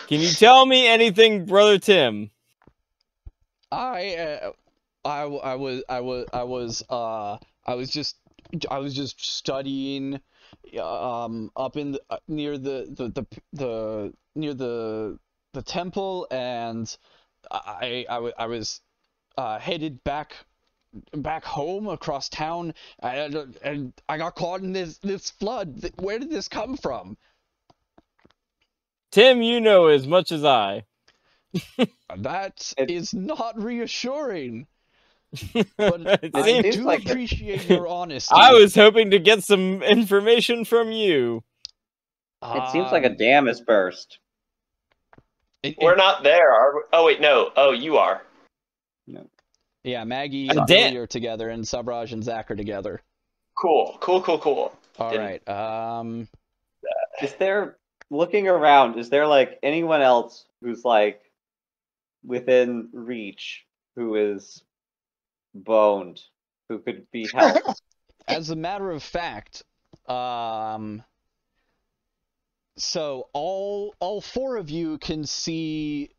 Can you tell me anything, brother Tim? I was just studying up in near the temple, and I was headed back home across town, and I got caught in this flood. Where did this come from? Tim, you know as much as I. That is not reassuring. But It I seems do like appreciate your honesty. I was hoping to get some information from you. It seems like a dam has burst. We're not there, are we? Oh, wait, no. Oh, you are. Yeah, Maggie A and dam. Billy are together, and Subraj and Zach are together. Cool. All right. Is there, looking around, is there like anyone else who's like within reach who is boned, who could be helped? As a matter of fact, so all four of you can see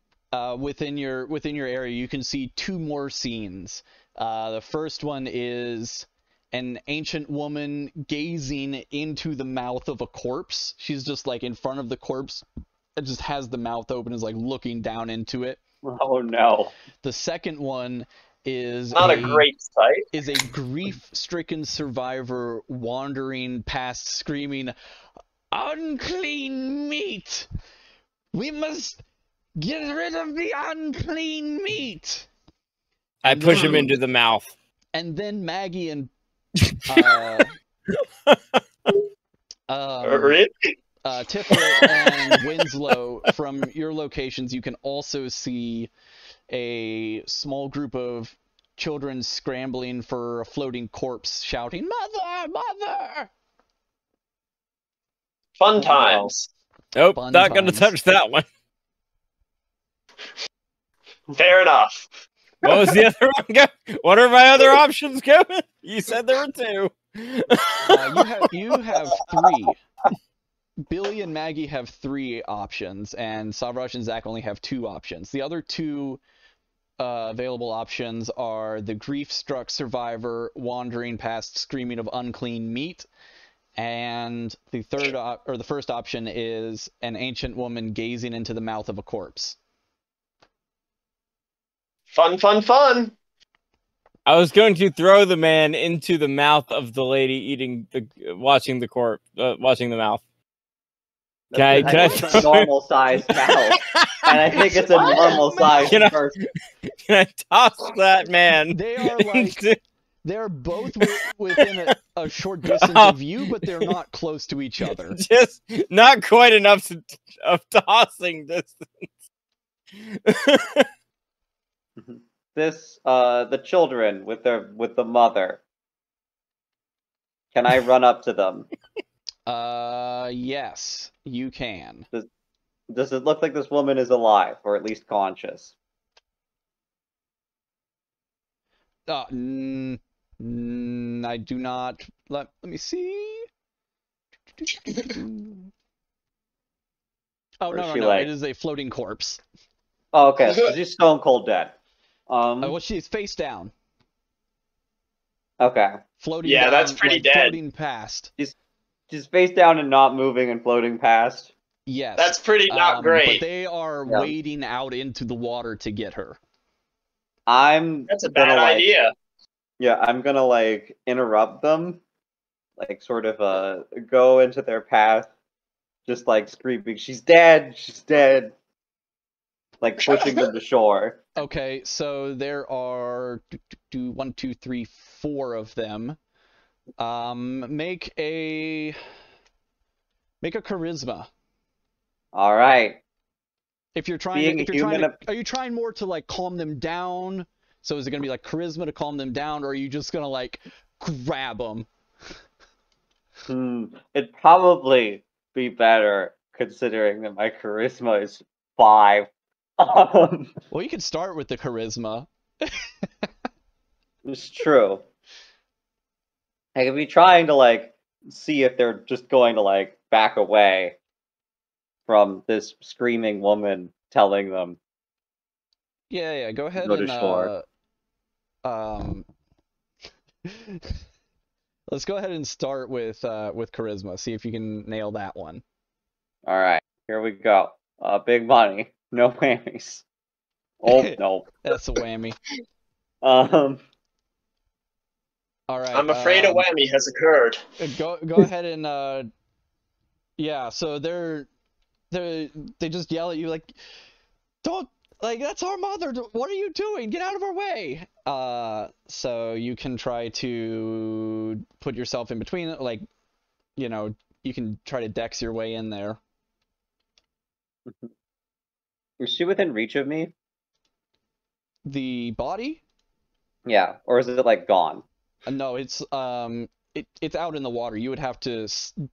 within your area. You can see two more scenes. The first one is an ancient woman gazing into the mouth of a corpse. She's just like in front of the corpse. It just has the mouth open, is like looking down into it. Oh no. The second one is Not a great sight. is a grief-stricken survivor wandering past, screaming, "Unclean meat! We must get rid of the unclean meat!" I push him into the mouth. And then Maggie and Really? Tiferet and Winslow, from your locations, you can also see a small group of children scrambling for a floating corpse, shouting, "Mother! Mother!" Fun times. Nope, Fun not gonna times. touch that one. Fair enough. What was the other one? What are my other options going? You said there were two. You have three. Billy and Maggie have three options, and Savraj and Zach only have two options. The other two available options are the grief-struck survivor wandering past, screaming of unclean meat, and the first option is an ancient woman gazing into the mouth of a corpse. Fun. I was going to throw the man into the mouth of the lady watching the mouth. Can I It's a normal sized mouth, and I think it's a normal sized person. Can I toss that man? They are like they're both within a short distance of you, but they're not close to each other. Just not quite enough of tossing distance. The children with the mother. Can I run up to them? Yes, you can. Does it look like this woman is alive, or at least conscious? I do not. Let me see. Oh, Or is no, she no, like- it is a floating corpse. Oh, okay, so she's stone cold dead. Well, she's face down, Okay. floating Yeah, down, that's pretty dead. floating past. She's face down and not moving and floating past. Yes. That's pretty not great. But they are Yeah. wading out into the water to get her. That's a bad gonna, like- idea. Yeah, I'm gonna like interrupt them, like sort of go into their path, just like screaming, "She's dead! She's dead!" Like pushing them to shore. Okay, so there are 1, 2, 3, 4 of them. Make a charisma. All right. If you're trying to, are you trying more to like calm them down? So is it gonna be like charisma to calm them down, or are you just gonna like grab them? It'd probably be better considering that my charisma is 5. Well, you could start with the charisma. It's true. I could be trying to like see if they're just going to like back away from this screaming woman telling them. Yeah. Go ahead Go to shore. Let's go ahead and start with charisma. See if you can nail that one. All right, here we go. Big money, no whammies. Oh no, that's a whammy. All right. I'm afraid a whammy has occurred. Go ahead and yeah. So they just yell at you like, don't. Like, that's our mother. What are you doing? Get out of our way. So you can try to put yourself in between. Like, you know, you can try to dex your way in there. Is she within reach of me? The body? Yeah, or is it like gone? No, it's it's out in the water. You would have to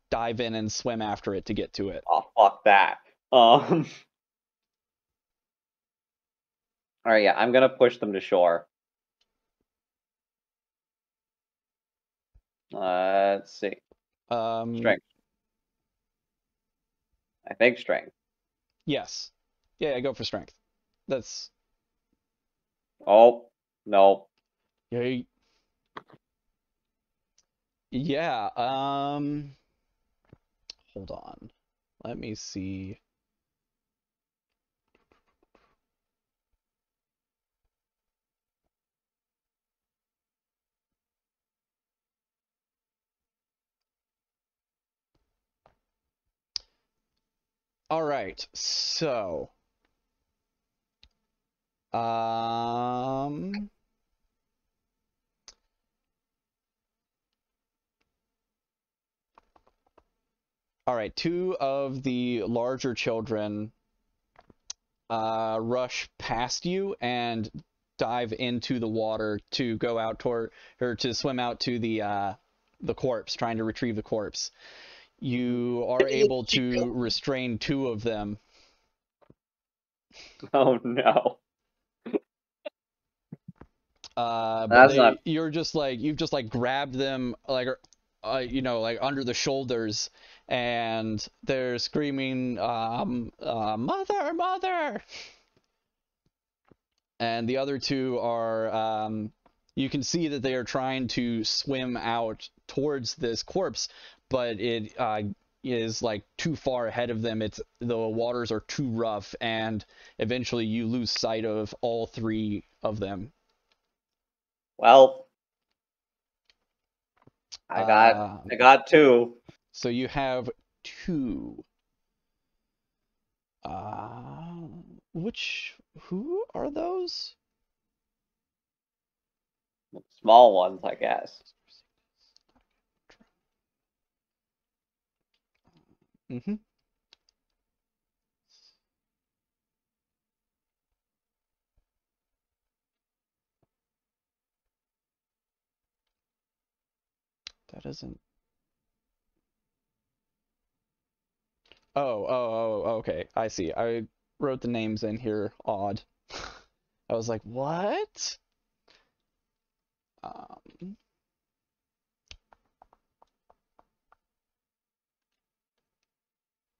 dive in and swim after it to get to it. Oh, fuck that. All right, yeah, I'm gonna push them to shore. Let's see. Strength. I think strength. Yes. Yeah, go for strength. That's. Oh no. Yeah. Yeah. Hold on. Let me see. All right, so all right, 2 of the larger children rush past you and dive into the water to go out toward, or to swim out to the corpse, trying to retrieve the corpse. You are able to restrain 2 of them. Oh no. But you've just like grabbed them like you know, like under the shoulders, and they're screaming mother, mother. And the other 2 are you can see that they are trying to swim out towards this corpse, but it is like too far ahead of them. The waters are too rough, and eventually you lose sight of all 3 of them. Well, I got 2. So you have 2. Who are those? Small ones, I guess. Mm-hmm. That isn't. Oh, okay. I see. I wrote the names in here odd. I was like, what?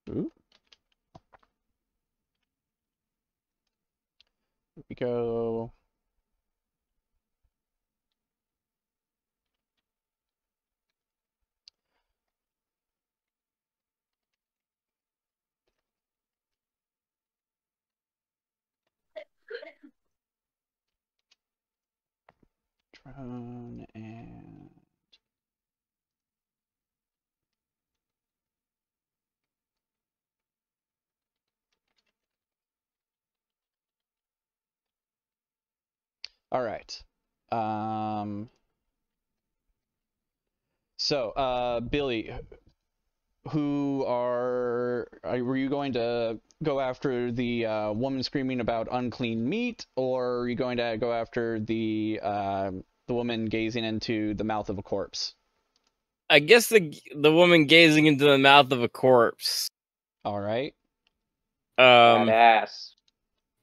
Ooh. Here we go. Drone and all right. So, Billy, who were you going to go after the woman screaming about unclean meat, or are you going to go after the woman gazing into the mouth of a corpse? I guess the woman gazing into the mouth of a corpse. All right. Badass.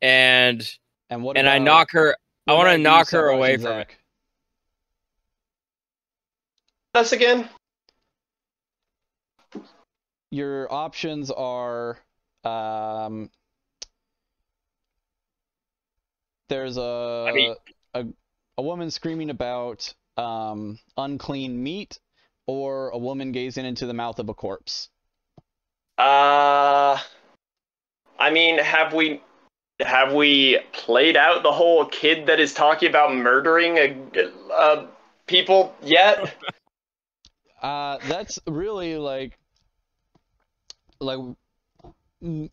And what and about, I knock her. I want to about you, knock her Saraj away and from it. Zach? Us again? Your options are there's a woman screaming about unclean meat, or a woman gazing into the mouth of a corpse. I mean, have we played out the whole kid that is talking about murdering people yet? That's really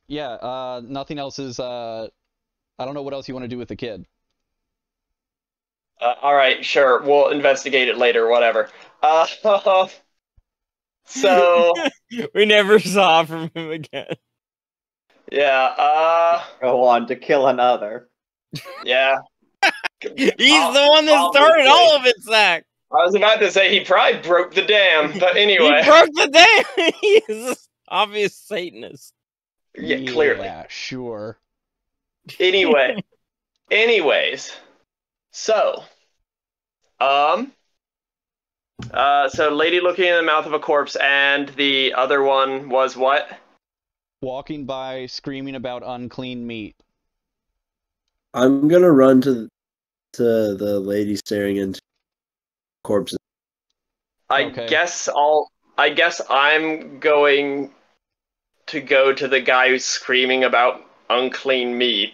yeah. Nothing else is. I don't know what else you want to do with the kid. All right, sure. We'll investigate it later. Whatever. So we never saw from him again. Yeah. Go on to kill another. Yeah. He's the one that started all of it, Zach. I was about to say he probably broke the dam, but anyway. He broke the dam. He's an obvious Satanist. Yeah, clearly. Yeah, sure. Anyways. So, so lady looking in the mouth of a corpse, and the other one was what? Walking by, screaming about unclean meat. I'm gonna run to the lady staring into corpses. I guess I'm going to go to the guy who's screaming about unclean meat.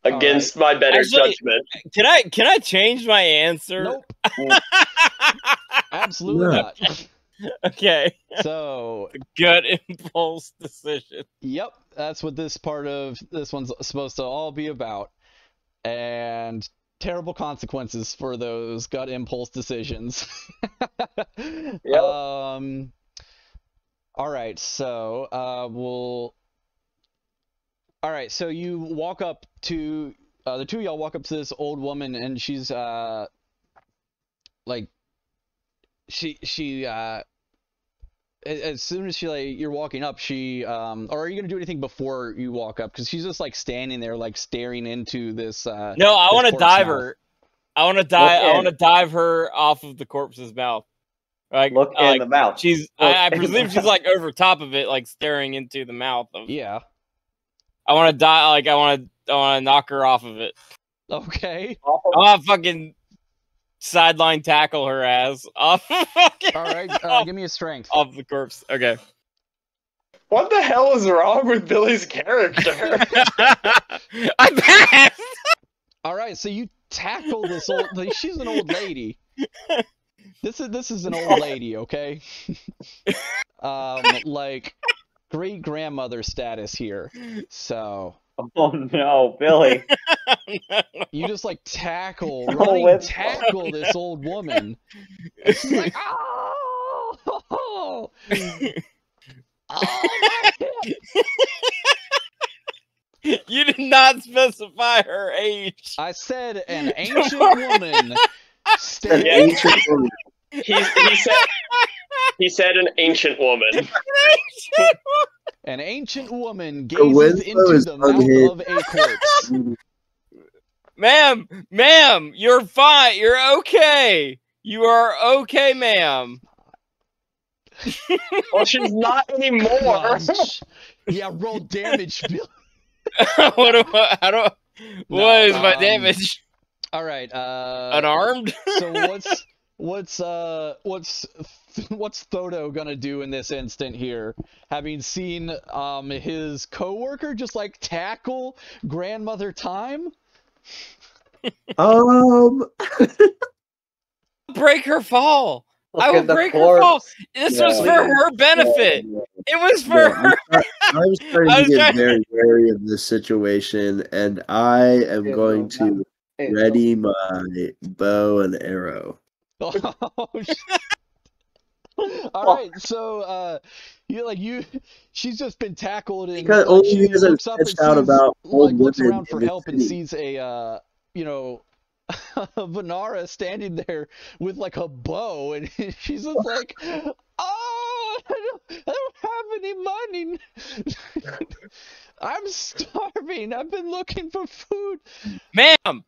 Against my better judgment. Can I change my answer? Nope. Absolutely not. Okay. So, gut impulse decision. Yep, that's what this part of this one's supposed to all be about. And terrible consequences for those gut impulse decisions. Yep. All right, so all right, so you walk up to the two of y'all walk up to this old woman, and she's like she as soon as you're walking up, she or are you gonna do anything before you walk up? Because she's just like standing there, like staring into this. No, I want to dive her. I want to dive. I want to dive her off of the corpse's mouth. Like, look in the mouth. I presume she's like over top of it, like staring into the mouth of. Yeah. I want to die. Like I want to knock her off of it. Okay. I want to fucking sideline tackle her ass off. All right. Give me a strength. Off the corpse. Okay. What the hell is wrong with Billy's character? I passed. All right. So you tackle this old. She's an old lady. This is an old lady. Okay. Like great grandmother status here. So. Oh no, Billy. You just like tackle this old woman. And she's like, oh, oh my God. You did not specify her age. I said an ancient woman. An ancient woman. He said an ancient woman. An ancient woman gazes into the mouth of a corpse. Ma'am, you're fine. You're okay. You are okay, ma'am. Well, she's not anymore. Yeah, roll damage, Bill. What is my damage? All right. Unarmed. So what's Thodo gonna do in this instant here, having seen his coworker just like tackle grandmother time? Break her fall. Look I will at the break her fall. corpse. This was for her benefit. It was for her. I was starting to get very wary of this situation, and I am going to ready my bow and arrow. Oh, All right, so she's just been tackled, and Because like, only she because I looks up and sketched out sees, about old like, looks women around for in the help and city. sees a Vanara standing there with like a bow, and she's just like, "Oh, I don't have any money. I'm starving. I've been looking for food." Ma'am,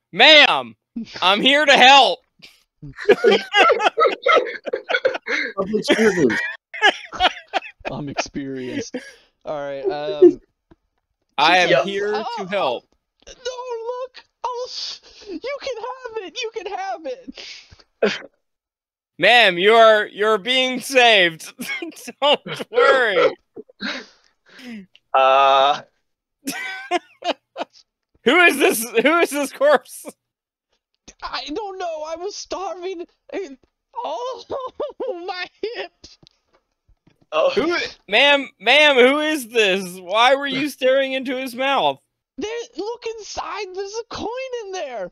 I'm here to help. Public servants. I'm experienced. All right. I am Yep. here to help. No, look. You can have it. You can have it. Ma'am, you're being saved. Don't worry. Who is this corpse? I don't know. I was starving. Oh, my hip. Oh, Ma'am, who is this? Why were you staring into his mouth? Look inside. There's a coin in there.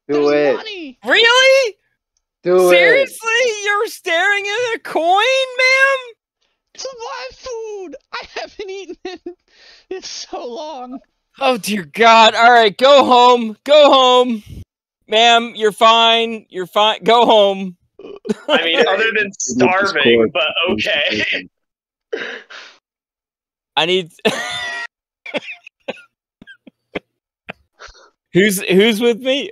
Do There's it. money. Really? Do Seriously? You're staring at a coin, ma'am? To buy food. I haven't eaten in so long. Oh dear God! All right, go home. Go home, ma'am. You're fine. You're fine. Go home. I mean, other than starving, but okay. I need. Who's with me?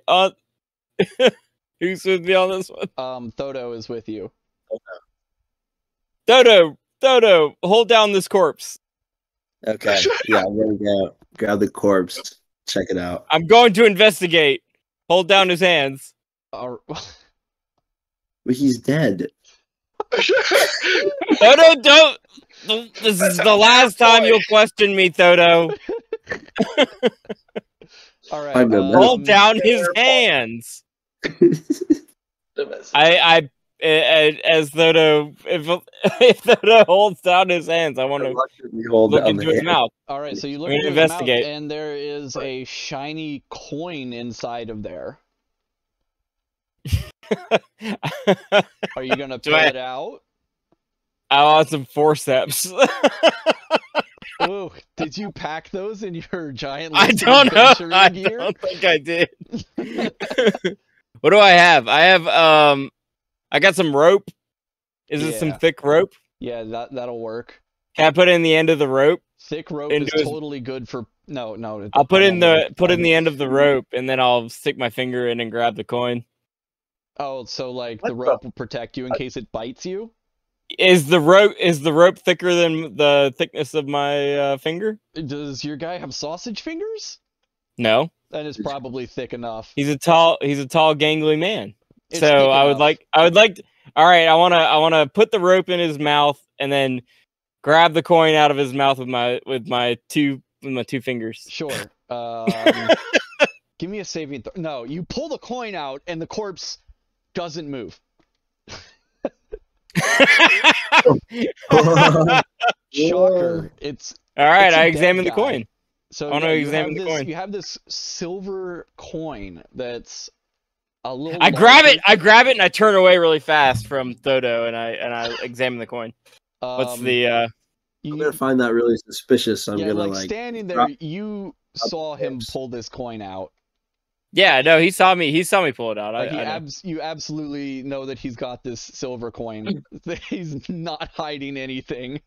Who's with me on this one? Thodo is with you. Dodo, hold down this corpse. Okay. Yeah, I'm gonna go grab the corpse. Check it out. I'm going to investigate. Hold down his hands. But he's dead. Dodo, don't. This is the last time you'll question me, Dodo. All right. Hold down his hands. As Thodo, if Thodo holds down his hands, I want to look into his mouth. All right, so you look I'm into gonna his mouth, investigate. and there is a shiny coin inside of there. Are you gonna pull it out? I want some forceps. Ooh, did you pack those in your giant? I don't know. I gear? don't think I did. What do I have? I got some rope. Is it some thick rope? Yeah, that'll work. Can I put it in the end of the rope? Thick rope is totally good for no. I'll put in the end of the rope, and then I'll stick my finger in and grab the coin. Oh, so like the rope will protect you in case it bites you? Is the rope thicker than the thickness of my finger? Does your guy have sausage fingers? No. Then it's probably thick enough. He's a tall, gangly man. It's so I would like. All right, I wanna put the rope in his mouth and then grab the coin out of his mouth with my two fingers. Sure. Give me a saving. No, you pull the coin out and the corpse doesn't move. Shocker! It's all right. it's I examined the coin. So I want to examine the coin. You have this silver coin that's a little. I grab it, and I turn away really fast from Thodo, and I examine the coin. What's the? I'm gonna find that really suspicious. So I'm gonna like standing there. You saw him pull this coin out. Yeah, no, he saw me. He saw me pull it out. You absolutely know that he's got this silver coin. He's not hiding anything.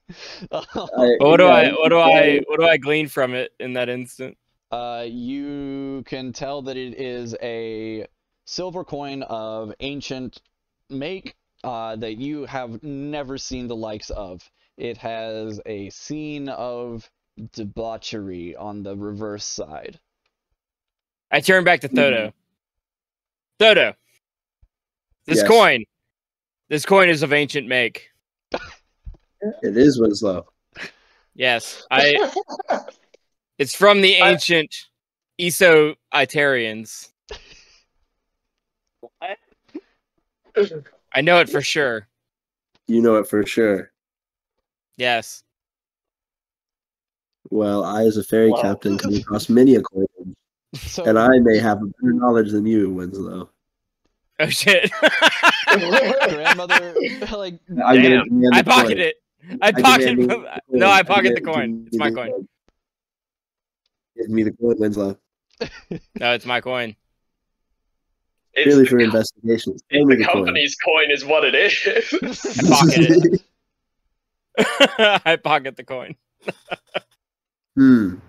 What do I glean from it in that instant? You can tell that it is a silver coin of ancient make that you have never seen the likes of. It has a scene of debauchery on the reverse side. I turn back to Thodo. Thodo, this coin is of ancient make. It is, Winslow. Yes, it's from the ancient Eso-Itarians. What? I know it for sure. You know it for sure. Yes. Well, I, as a fairy captain, come across many a coin. And I may have a better knowledge than you, Winslow. Oh shit! grandmother, like, I'm gonna Damn. demand I the pocket coin. it. I pocket. demand the No, coin. I pocket the demand- coin. It's my coin. Give me the coin, Winslow. No, it's my coin. It's Purely the, for investigations. it's Give me the the coin. company's coin is what it is. I pocket it. I pocket the coin. I'm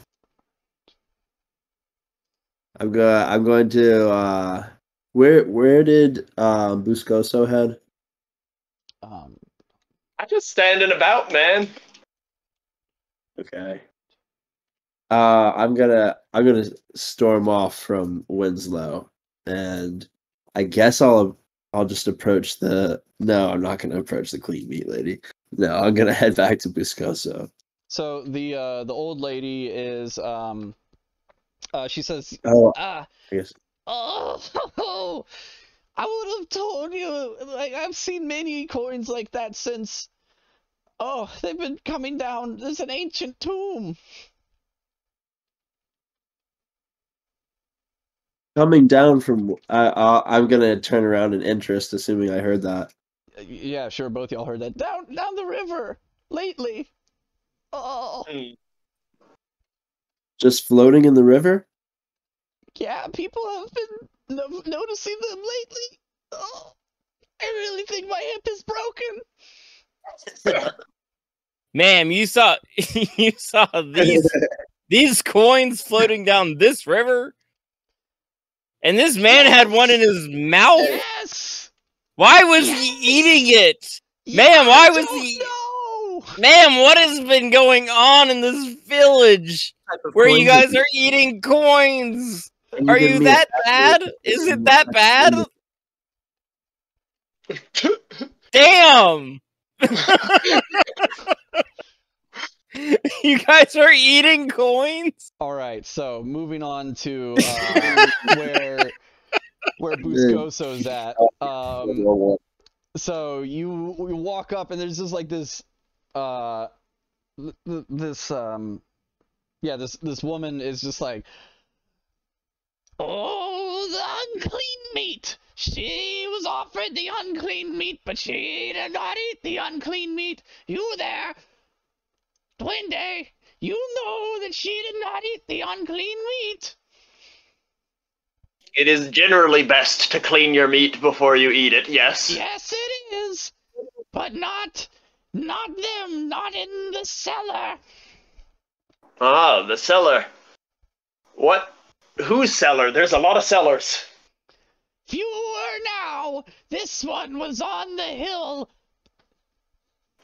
going to where did Buscoso head? um, I'm just standing about, man. Okay. I'm gonna storm off from Winslow, and I guess I'll just approach the. No, I'm not gonna approach the clean meat lady. No, I'm gonna head back to Buscoso. so the old lady is she says, Oh, ah, I guess. oh, I would have told you. Like, I've seen many coins like that since. Oh, they've been coming down. There's an ancient tomb. Coming down from. I'm gonna turn around in interest, assuming I heard that. Yeah, sure, both y'all heard that. Down the river lately. Oh, Just floating in the river. yeah, people have been noticing them lately. Oh, I really think my hip is broken. Ma'am, you saw these coins floating down this river? And this man had one in his mouth? Yes. Why was he eating it? Ma'am, why was he... No. Ma'am, what has been going on in this village where you guys are eating coins? Are you that bad? Is it that bad? Damn! You guys are eating coins? All right, so moving on to where Buscoso's at. So you walk up and there's just like this this woman is just like, oh, the unclean meat. She was offered the unclean meat, but she did not eat the unclean meat. You there, Duende, you know that she did not eat the unclean meat. It is generally best to clean your meat before you eat it, yes? Yes, it is. But not them, not in the cellar. Ah, the cellar. What? Whose cellar? There's a lot of cellars. Fewer now. This one was on the hill.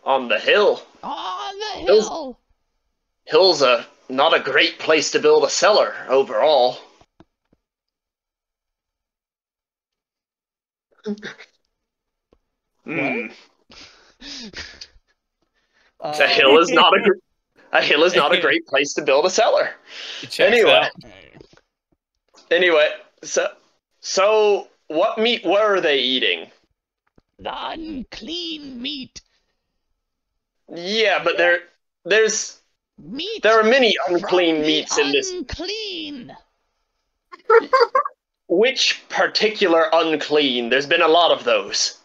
On the hill? On the Hills- hill. Hill's not a great place to build a cellar, overall. What? A hill is not a great place to build a cellar. Anyway, so what meat were they eating? The unclean meat. Yeah, but Meat. there are many unclean from meats the in this. Unclean. Which particular unclean? There's been a lot of those.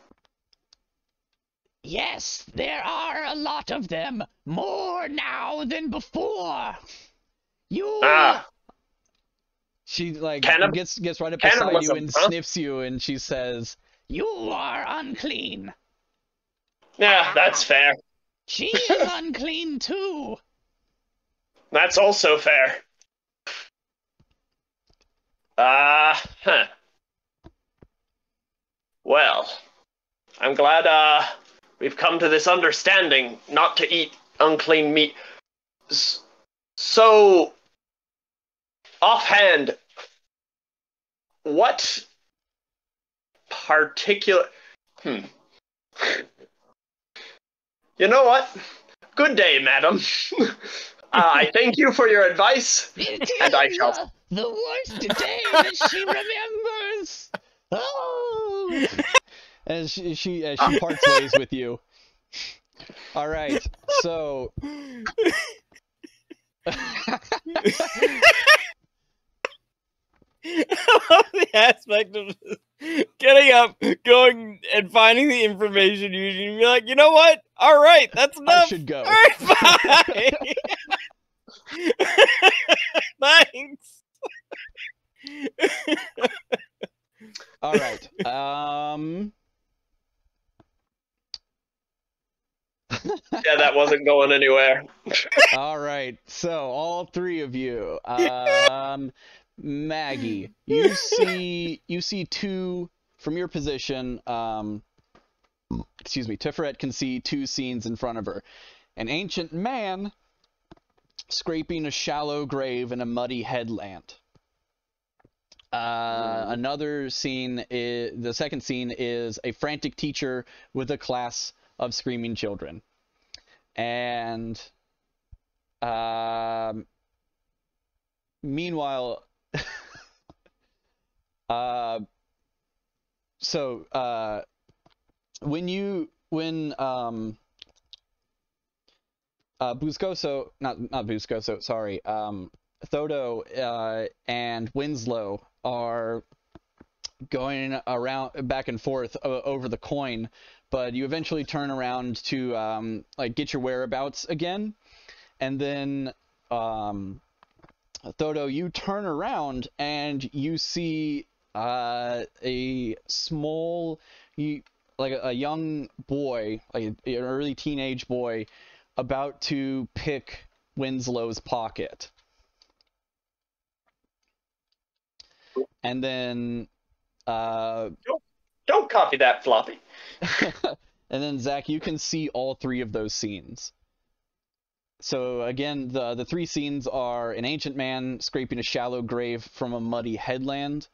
Yes, there are a lot of them. More now than before. You. She like gets right up beside you and sniffs you, and she says, "You are unclean." Yeah, that's fair. She is unclean too. That's also fair. Well, I'm glad we've come to this understanding not to eat unclean meat. So, offhand, what particular... You know what? Good day, madam. I thank you for your advice, and I shall... The worst day that she remembers. Oh. As she parts ways with you. All right, so. I love the aspect of this getting up, going and finding the information you need, and be like, you know what? All right, that's enough. I should go. All right, bye. Thanks. All right. Yeah, that wasn't going anywhere. All right. So all three of you, Maggie, you see two from your position. Excuse me. Tiferet can see two scenes in front of her. An ancient man scraping a shallow grave in a muddy headland. Another scene is, the second scene is a frantic teacher with a class of screaming children. And meanwhile, when Buscoso, not Buscoso, sorry, Thodo and Winslow are going around back and forth over the coin, but you eventually turn around to like get your whereabouts again, and then Thodo, you turn around and you see a small, like a young boy, like an early teenage boy, about to pick Winslow's pocket. And then Don't copy that, Floppy. and then Zach, you can see all three of those scenes. So again, the three scenes are an ancient man scraping a shallow grave from a muddy headland,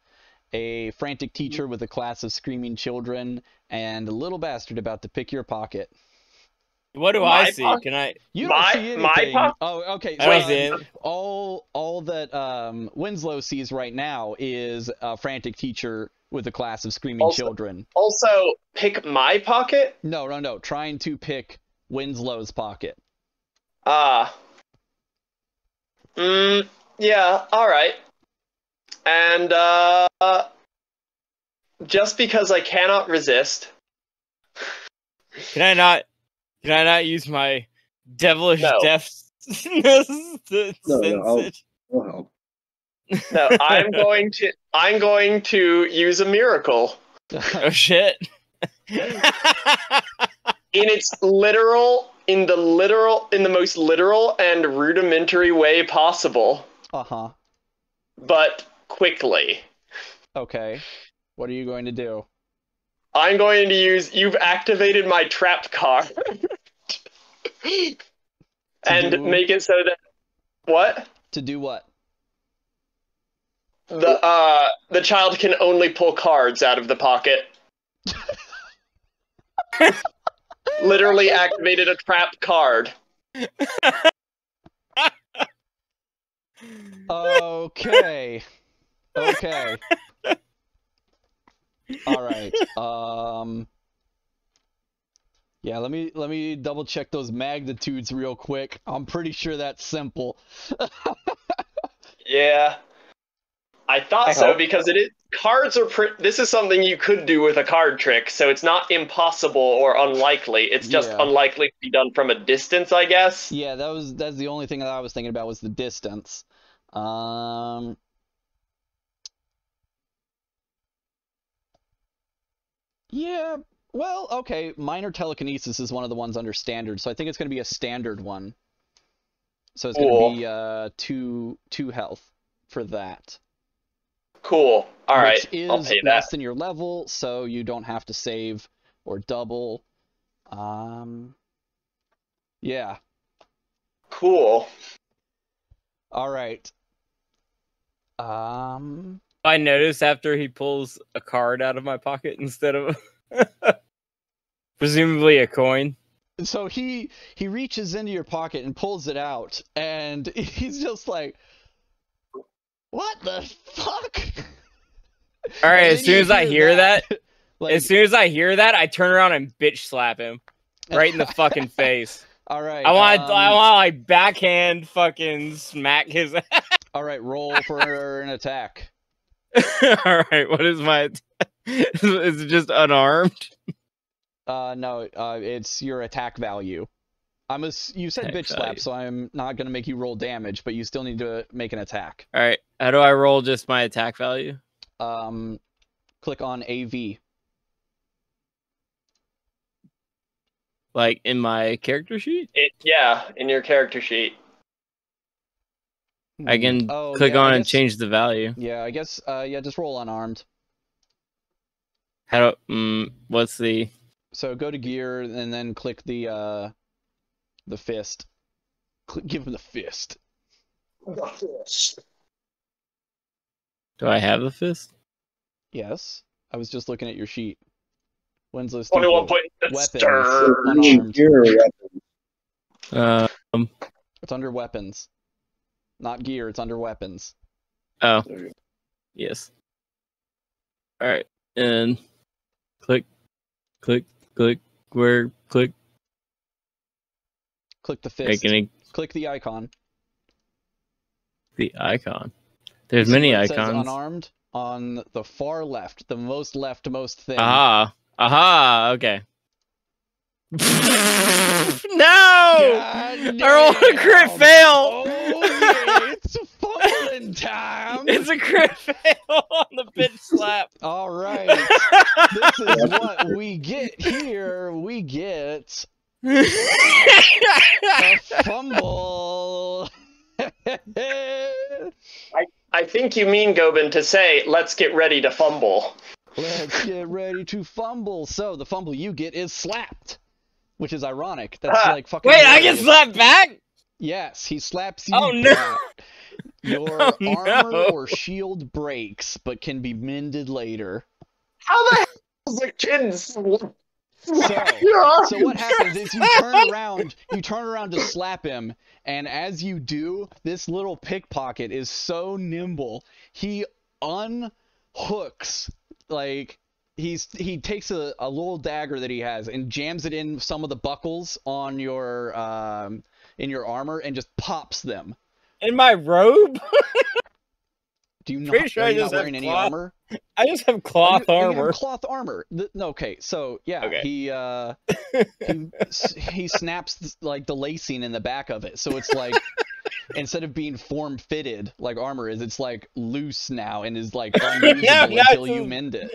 a frantic teacher with a class of screaming children, and a little bastard about to pick your pocket. What do I see? Can I? You don't see anything. My pocket? Oh, okay. I don't see it. All that Winslow sees right now is a frantic teacher with a class of screaming children. Also, pick my pocket? No. Trying to pick Winslow's pocket. Yeah, alright. And, just because I cannot resist. Can I not use my devilish deftness to sense it? I'll help. No, I'm going to use a miracle. Oh shit. In the most literal and rudimentary way possible. Uh-huh. But quickly. Okay. What are you going to do? I'm going to use, you've activated my trap card. And make it so that, what? To do what? The child can only pull cards out of the pocket. Literally activated a trap card. Okay. All right. Yeah, let me double check those magnitudes real quick. I'm pretty sure that's simple. Yeah. I thought so because it is cards are this is something you could do with a card trick, so it's not impossible or unlikely. It's just unlikely to be done from a distance, I guess. Yeah, that's the only thing that I was thinking about was the distance. Yeah, well, okay, minor telekinesis is one of the ones under standard, so I think it's going to be a standard one. So it's going to be 2 health for that. Cool. All right. Which is I'll pay less that. than your level, so you don't have to save or double. Yeah. Cool. All right. I notice after he pulls a card out of my pocket instead of presumably a coin. So he reaches into your pocket and pulls it out, and he's just like, "What the fuck?" All right, as soon as I hear that, like, as soon as I hear that, I turn around and bitch slap him right in the fucking face. All right. I want like backhand fucking smack his ass. All right, roll for an attack. All right, what is my Is it just unarmed? No, it's your attack value. You said Attack bitch slap, value. so I'm not gonna make you roll damage, but you still need to make an attack. All right. How do I roll just my attack value? Click on AV. Like in my character sheet? Yeah, in your character sheet. I can Oh, click yeah, on I and guess- change the value. Yeah, I guess. Yeah, just roll unarmed. How do? What's the? So go to gear and then click the fist. Give him the fist. Do I have the fist? Yes, I was just looking at your sheet. Winslow's 21 point. Weapons. Unarmed. Unarmed. Um. It's under weapons. Not gear, it's under weapons. Oh. Yes. All right. And click. Where? Click. Click the fist. Making Click the icon. the icon. There's See many where it says icons. unarmed on the far left, the most leftmost thing. Aha. Okay. No! God I rolled a crit damn. fail. Oh yeah, it's fumbling time. It's a crit fail on the bitch slap. All right. This is what we get here. We get a fumble. I think you mean, Gobin, to say, let's get ready to fumble. Let's get ready to fumble. So the fumble you get is slapped, which is ironic. That's like fucking. Wait, I get hilarious. slapped back? Yes, he slaps you. Oh, no. back. Your Oh, armor no. or shield breaks, but can be mended later. How the hell is a kid slap your arm? So what happens is you turn around to slap him, and as you do, this little pickpocket is so nimble, he unhooks, like, he takes a little dagger that he has and jams it in some of the buckles on your in your armor and just pops them. In my robe? Do you Pretty not, sure are I you just not have wearing any cloth armor? I just have cloth You have armor. cloth armor. No, okay, so yeah, Okay. he snaps like the lacing in the back of it, so it's like instead of being form fitted like armor is, it's like loose now and is like unusable Now until it's you a- mend it.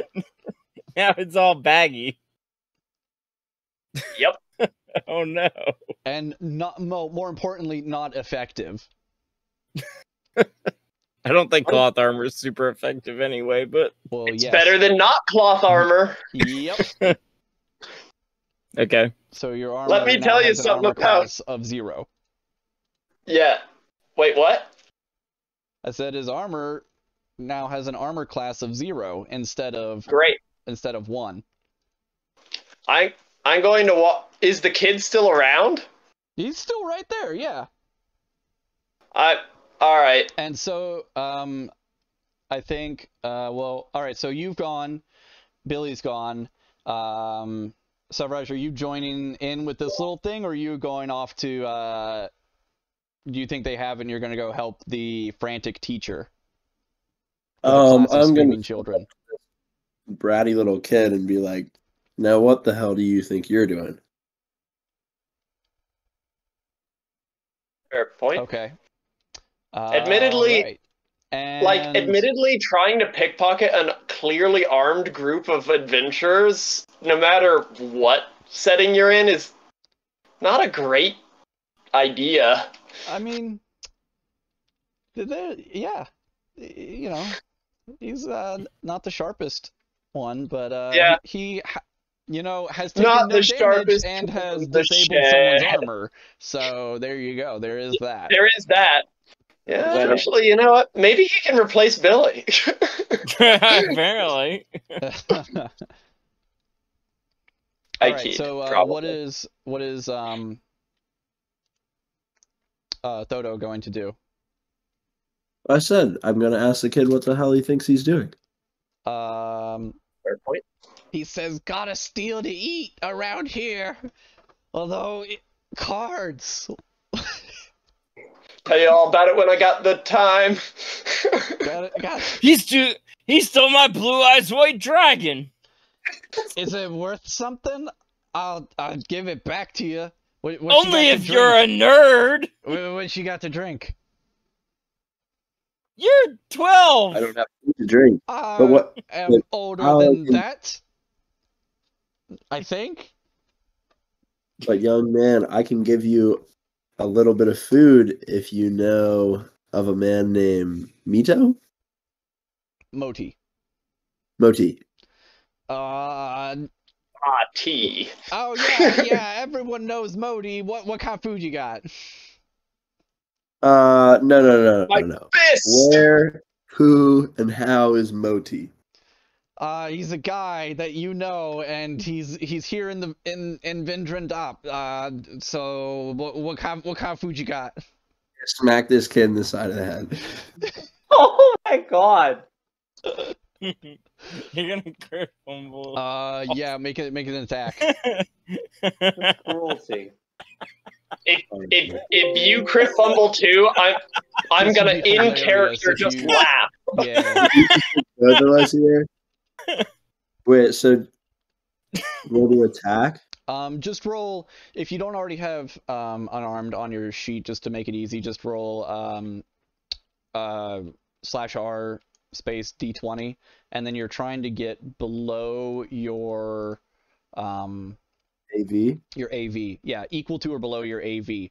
Now it's all baggy. Yep. Oh no. And not more importantly, not effective. I don't think cloth armor is super effective anyway, but Well, It's yes. better than not cloth armor. Yep. okay. So your armor. Let me now tell you has an something armor about- class of 0. Yeah. Wait, what? I said his armor now has an armor class of 0 instead of Great. 1. I'm going to walk. Is the kid still around? He's still right there, yeah. All right. And so, I think, well, all right. So you've gone, Billy's gone. Savraj, are you joining in with this little thing, or are you going off to? Do you think they have, and you're going to go help the frantic teacher? With a class of I'm gonna screaming children. bratty little kid and be like, "Now what the hell do you think you're doing?" Fair point. Okay. Admittedly, right. And Like, admittedly, trying to pickpocket a clearly armed group of adventurers, no matter what setting you're in, is not a great idea. I mean, yeah, you know, he's not the sharpest one, but Yeah. he you know, has taken Not no the damage sharpest and has in the disabled someone's shed. armor. So there you go. There is that. There is that. Yeah, Well- actually, you know what? Maybe he can replace Billy. Apparently. All I right. kid, So probably. what is Thodo going to do? I said I'm gonna ask the kid what the hell he thinks he's doing. Fair point. He says, "Gotta steal to eat around here." Although cards. Tell you all about it when I got the time. Got He's He stole my blue eyes white dragon. Is it worth something? I'll give it back to you. What Only if you're a nerd. What you got to drink? You're 12. I don't have food to drink. I But what? am but older how than can- that. I think. But young man, I can give you a little bit of food if you know of a man named Mito? Moti. Moti. Tea. Oh yeah, everyone knows Moti. What kind of food you got? No. My fist! Where, who, and how is Moti? He's a guy that you know, and he's here in Vin Drin Dop. So what kind of food you got? Smack this kid in the side of the head. Oh my god. You're gonna crit fumble. Yeah, make it an attack. Cruelty. If you crit fumble too, I'm This gonna would be in hilarious character if just you- laugh. Yeah. Both of us here? Wait, so roll to attack? Just roll, if you don't already have unarmed on your sheet, just to make it easy, just roll /R space D20, and then you're trying to get below your AV? AV. Yeah, equal to or below your AV.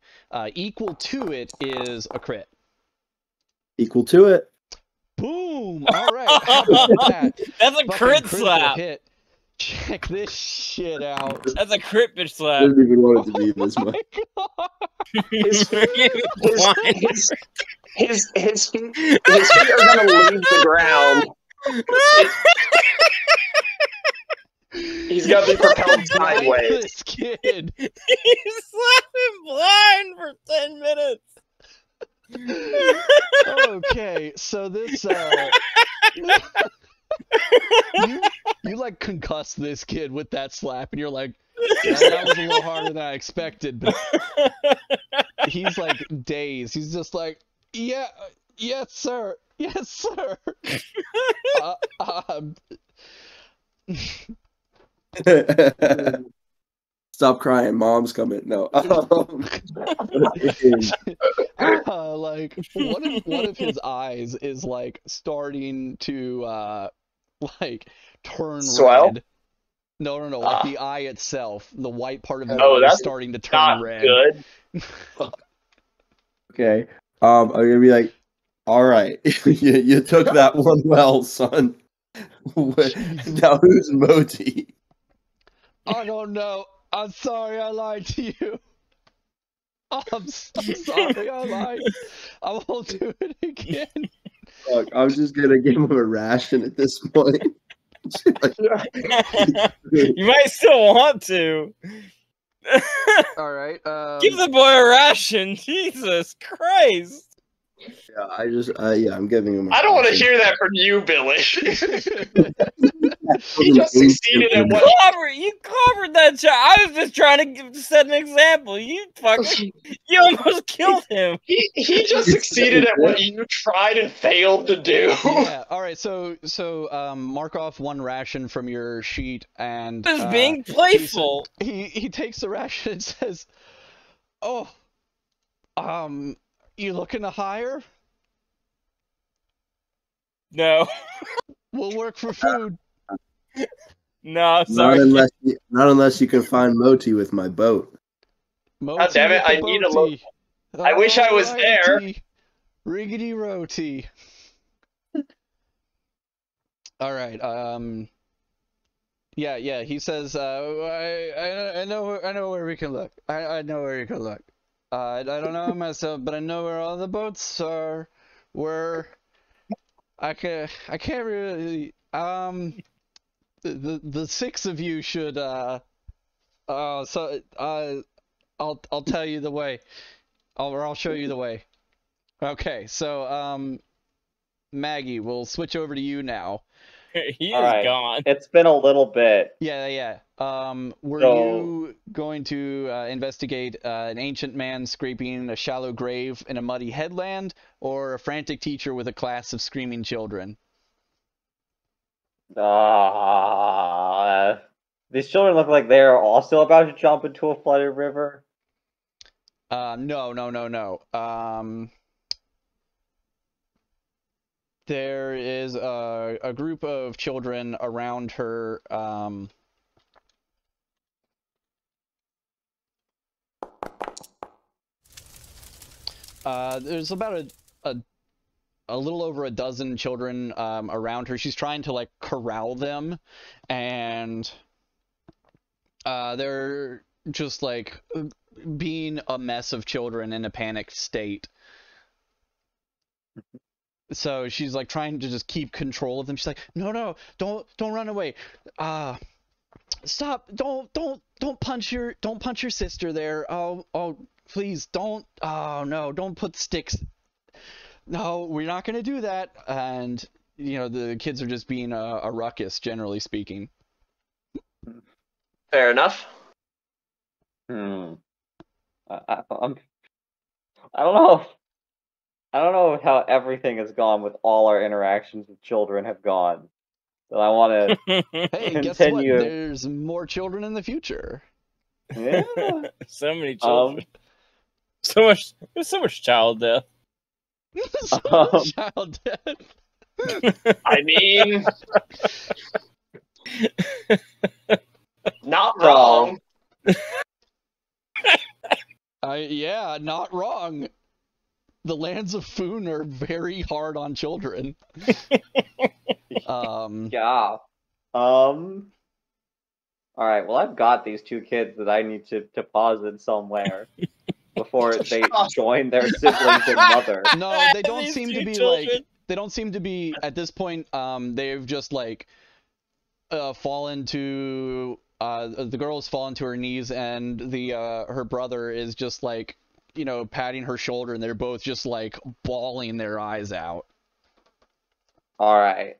Equal to it is a crit. Equal to it. Boom! All right, how about that? That's a Fucking crit critical slap. hit. Check this shit out. That's a crit bitch I slap. didn't even want it to be this Oh much. my God. His feet are gonna leave the ground. He's gonna be propelled Blind sideways. this kid. You slapped him blind for 10 minutes. Okay, so this you like concuss this kid with that slap, and you're like, that was a little harder than I expected. But he's like dazed. He's just like, yes, sir, yes, sir. Stop crying, mom's coming. No. Like one of his eyes is like starting to like turn Swell? red. No, like the eye itself, the white part of the Oh, eye is that's starting to turn Not red. good. Okay. I'm gonna be like, all right, you took that one well, son. Now who's Moti? I don't know. I'm sorry I lied to you. I'm sorry I lied. I won't do it again. Look, I'm just gonna give him a ration at this point. You might still want to. All right. Give the boy a ration. Jesus Christ. Yeah, I'm giving him. I don't want to hear that from you, Billy. He just succeeded at what You covered that child. I was just trying to set an example. You almost killed him. he just succeeded at what you tried and failed to do. Yeah. All right. So mark off one ration from your sheet, and Just being playful. he takes the ration and says, "Oh, you looking to hire? No. We'll work for food." No, Not sorry. unless you can find Moti with my boat. God damn it, I need a look. I wish I was there. Riggedy roti. All right. Yeah. He says, I know where we can look. I know where you can look. I don't know myself, but I know where all the boats are. Where I can't really. The six of you should. I'll tell you the way. I'll show you the way. Okay, so Maggie, we'll switch over to you now. He is All right. gone. It's been a little bit. Yeah. Were So- you going to investigate an ancient man scraping a shallow grave in a muddy headland, or a frantic teacher with a class of screaming children? These children look like they're also about to jump into a flooded river. No. There is a group of children around her. There's about a little over a dozen children around her. She's trying to like corral them, and they're just like being a mess of children in a panicked state. So she's like trying to just keep control of them. She's like, no, don't run away. Stop! Don't punch your sister there. Oh, please don't. Oh no, don't put sticks. No, we're not gonna do that. And the kids are just being a ruckus, generally speaking. Fair enough. I don't know. I don't know how everything has gone with all our interactions with children have gone. But I want to Hey, continue. guess what? There's more children in the future. Yeah. So many children. There's so much child death. So much child death. I mean, not wrong. Yeah, not wrong. The lands of Foon are very hard on children. Yeah. All right. Well, I've got these two kids that I need to deposit somewhere before they join their siblings and mother. No, they don't These seem two to be children. like. They don't seem to be at this point. They've just like fallen to. The girl's fallen to her knees, and her brother is just like, patting her shoulder, and they're both just like bawling their eyes out. All right.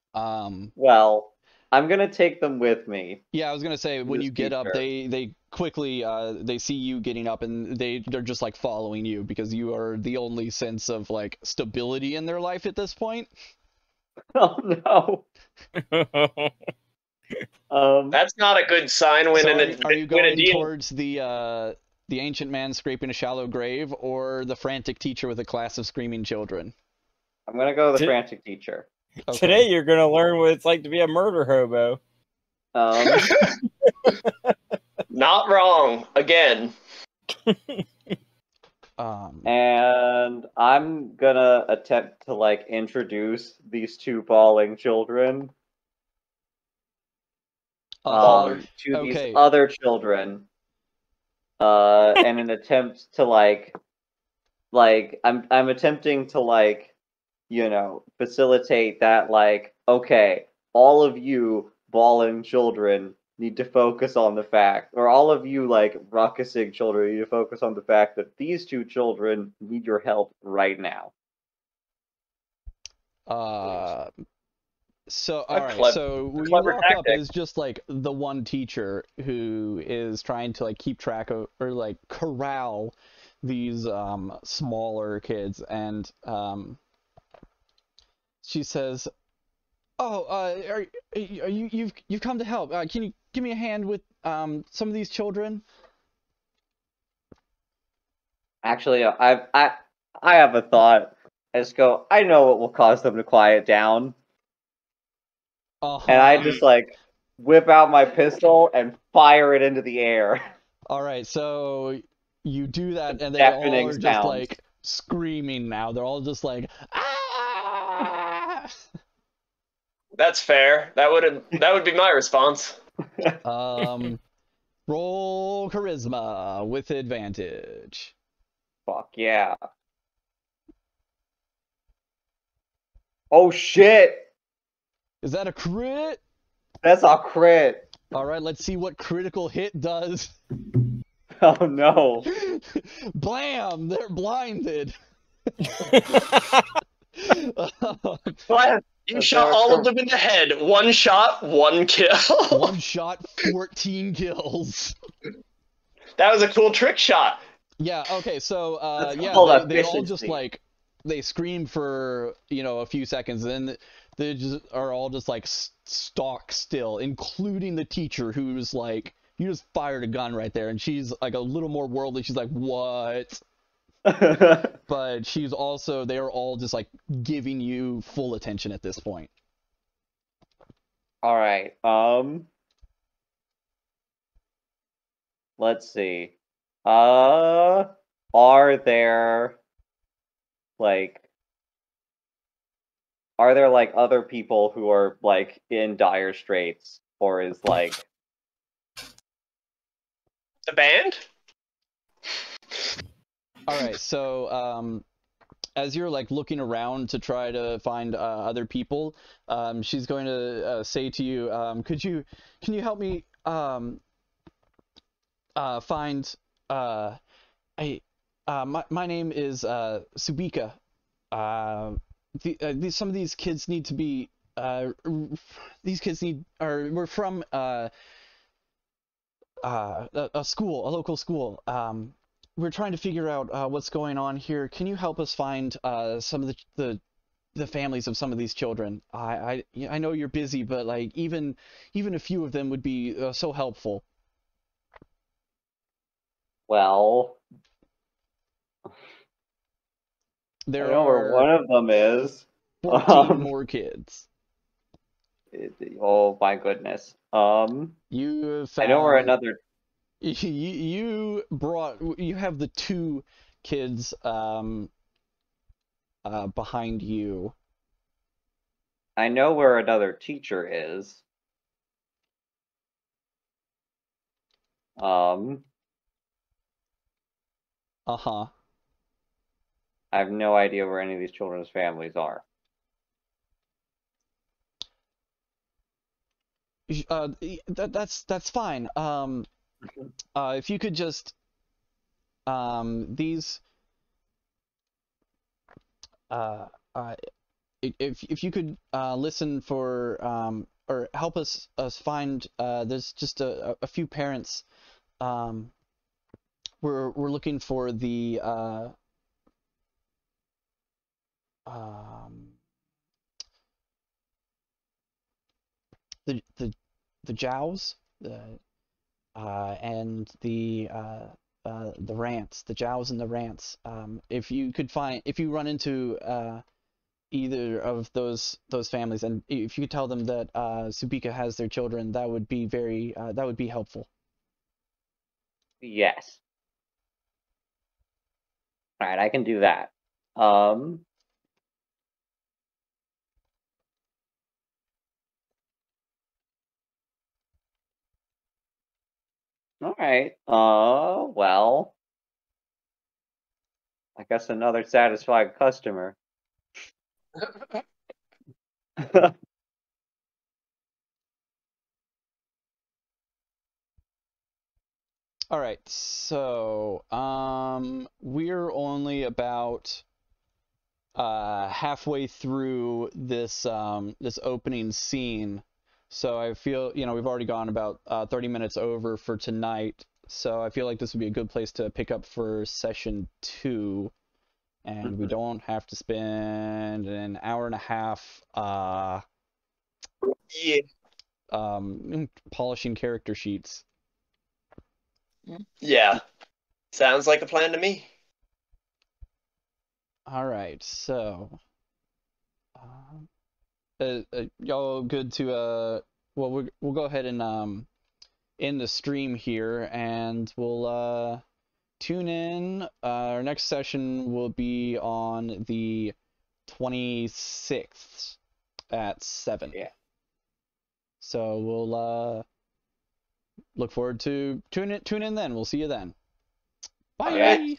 Well, I'm gonna take them with me. Yeah, I was gonna say when This you get up, future. they quickly they see you getting up, and they're just like following you because you are the only sense of like stability in their life at this point. Oh no. That's not a good sign when So are when you a going deal. towards the ancient man scraping a shallow grave, or the frantic teacher with a class of screaming children? I'm gonna go with the Did- frantic teacher. Okay. Today you're gonna learn what it's like to be a murder hobo. Not wrong. Again. And I'm gonna attempt to like introduce these two bawling children to okay. these other children in an attempt to I'm attempting to facilitate that, like, okay, all of you bawling children need to focus on the fact, or all of you like ruckusing children need to focus on the fact that these two children need your help right now. So all right, clever- so when you clever walk up, tactic. is just like the one teacher who is trying to like keep track of or like corral these smaller kids, and she says, "Oh, are you've come to help? Can you give me a hand with some of these children?" Actually, I have a thought. I just go, I know what will cause them to quiet down. And I just like whip out my pistol and fire it into the air. All right, so you do that, and they Deafening all are just sounds. like screaming now. They're all just like, ah! That's fair. That would be my response. Roll charisma with advantage. Fuck yeah. Oh shit! Is that a crit? That's a crit. All right, let's see what critical hit does. Oh no. Blam! They're blinded. But you shot all of them in the head. One shot, one kill. One shot, 14 kills. That was a cool trick shot. Yeah, okay, so That's yeah, called they all just efficiency. like they scream for, a few seconds, and then they just are all just like stock still, including the teacher, who's like, you just fired a gun right there, and she's like a little more worldly. She's like, what? But she's also, they are all just like giving you full attention at this point. All right. Let's see. Are there like other people who are like in dire straits, or is like The band? All right, so as you're like looking around to try to find other people, she's going to say to you, can you help me find my name is Subika. Some of these kids need to be we're from a local school. We're trying to figure out what's going on here. Can you help us find some of the families of some of these children? I know you're busy, but like even a few of them would be so helpful. well, There I know where one are of them is. 14 more kids. Oh my goodness. You I know where found another. you have the 2 kids behind you. I know where another teacher is. Uh-huh. I have no idea where any of these children's families are. That's fine. If you could just these if you could listen for or help us find there's just a few parents. We're looking for the the Jows, and the Rants, the Jows and the Rants. If you run into either of those families, and if you could tell them that Subika has their children, that would be helpful. Yes. All right, I can do that. All right. Well, I guess another satisfied customer. All right, so we're only about halfway through this this opening scene, so I feel we've already gone about 30 minutes over for tonight, so I feel like this would be a good place to pick up for session 2, and we don't have to spend an hour and a half polishing character sheets. Yeah. Sounds like a plan to me. All right, so y'all good to well, we'll go ahead and end the stream here, and we'll tune in. Our next session will be on the 26th at 7. Yeah. So we'll look forward to tune in then. We'll see you then. Bye. Yeah.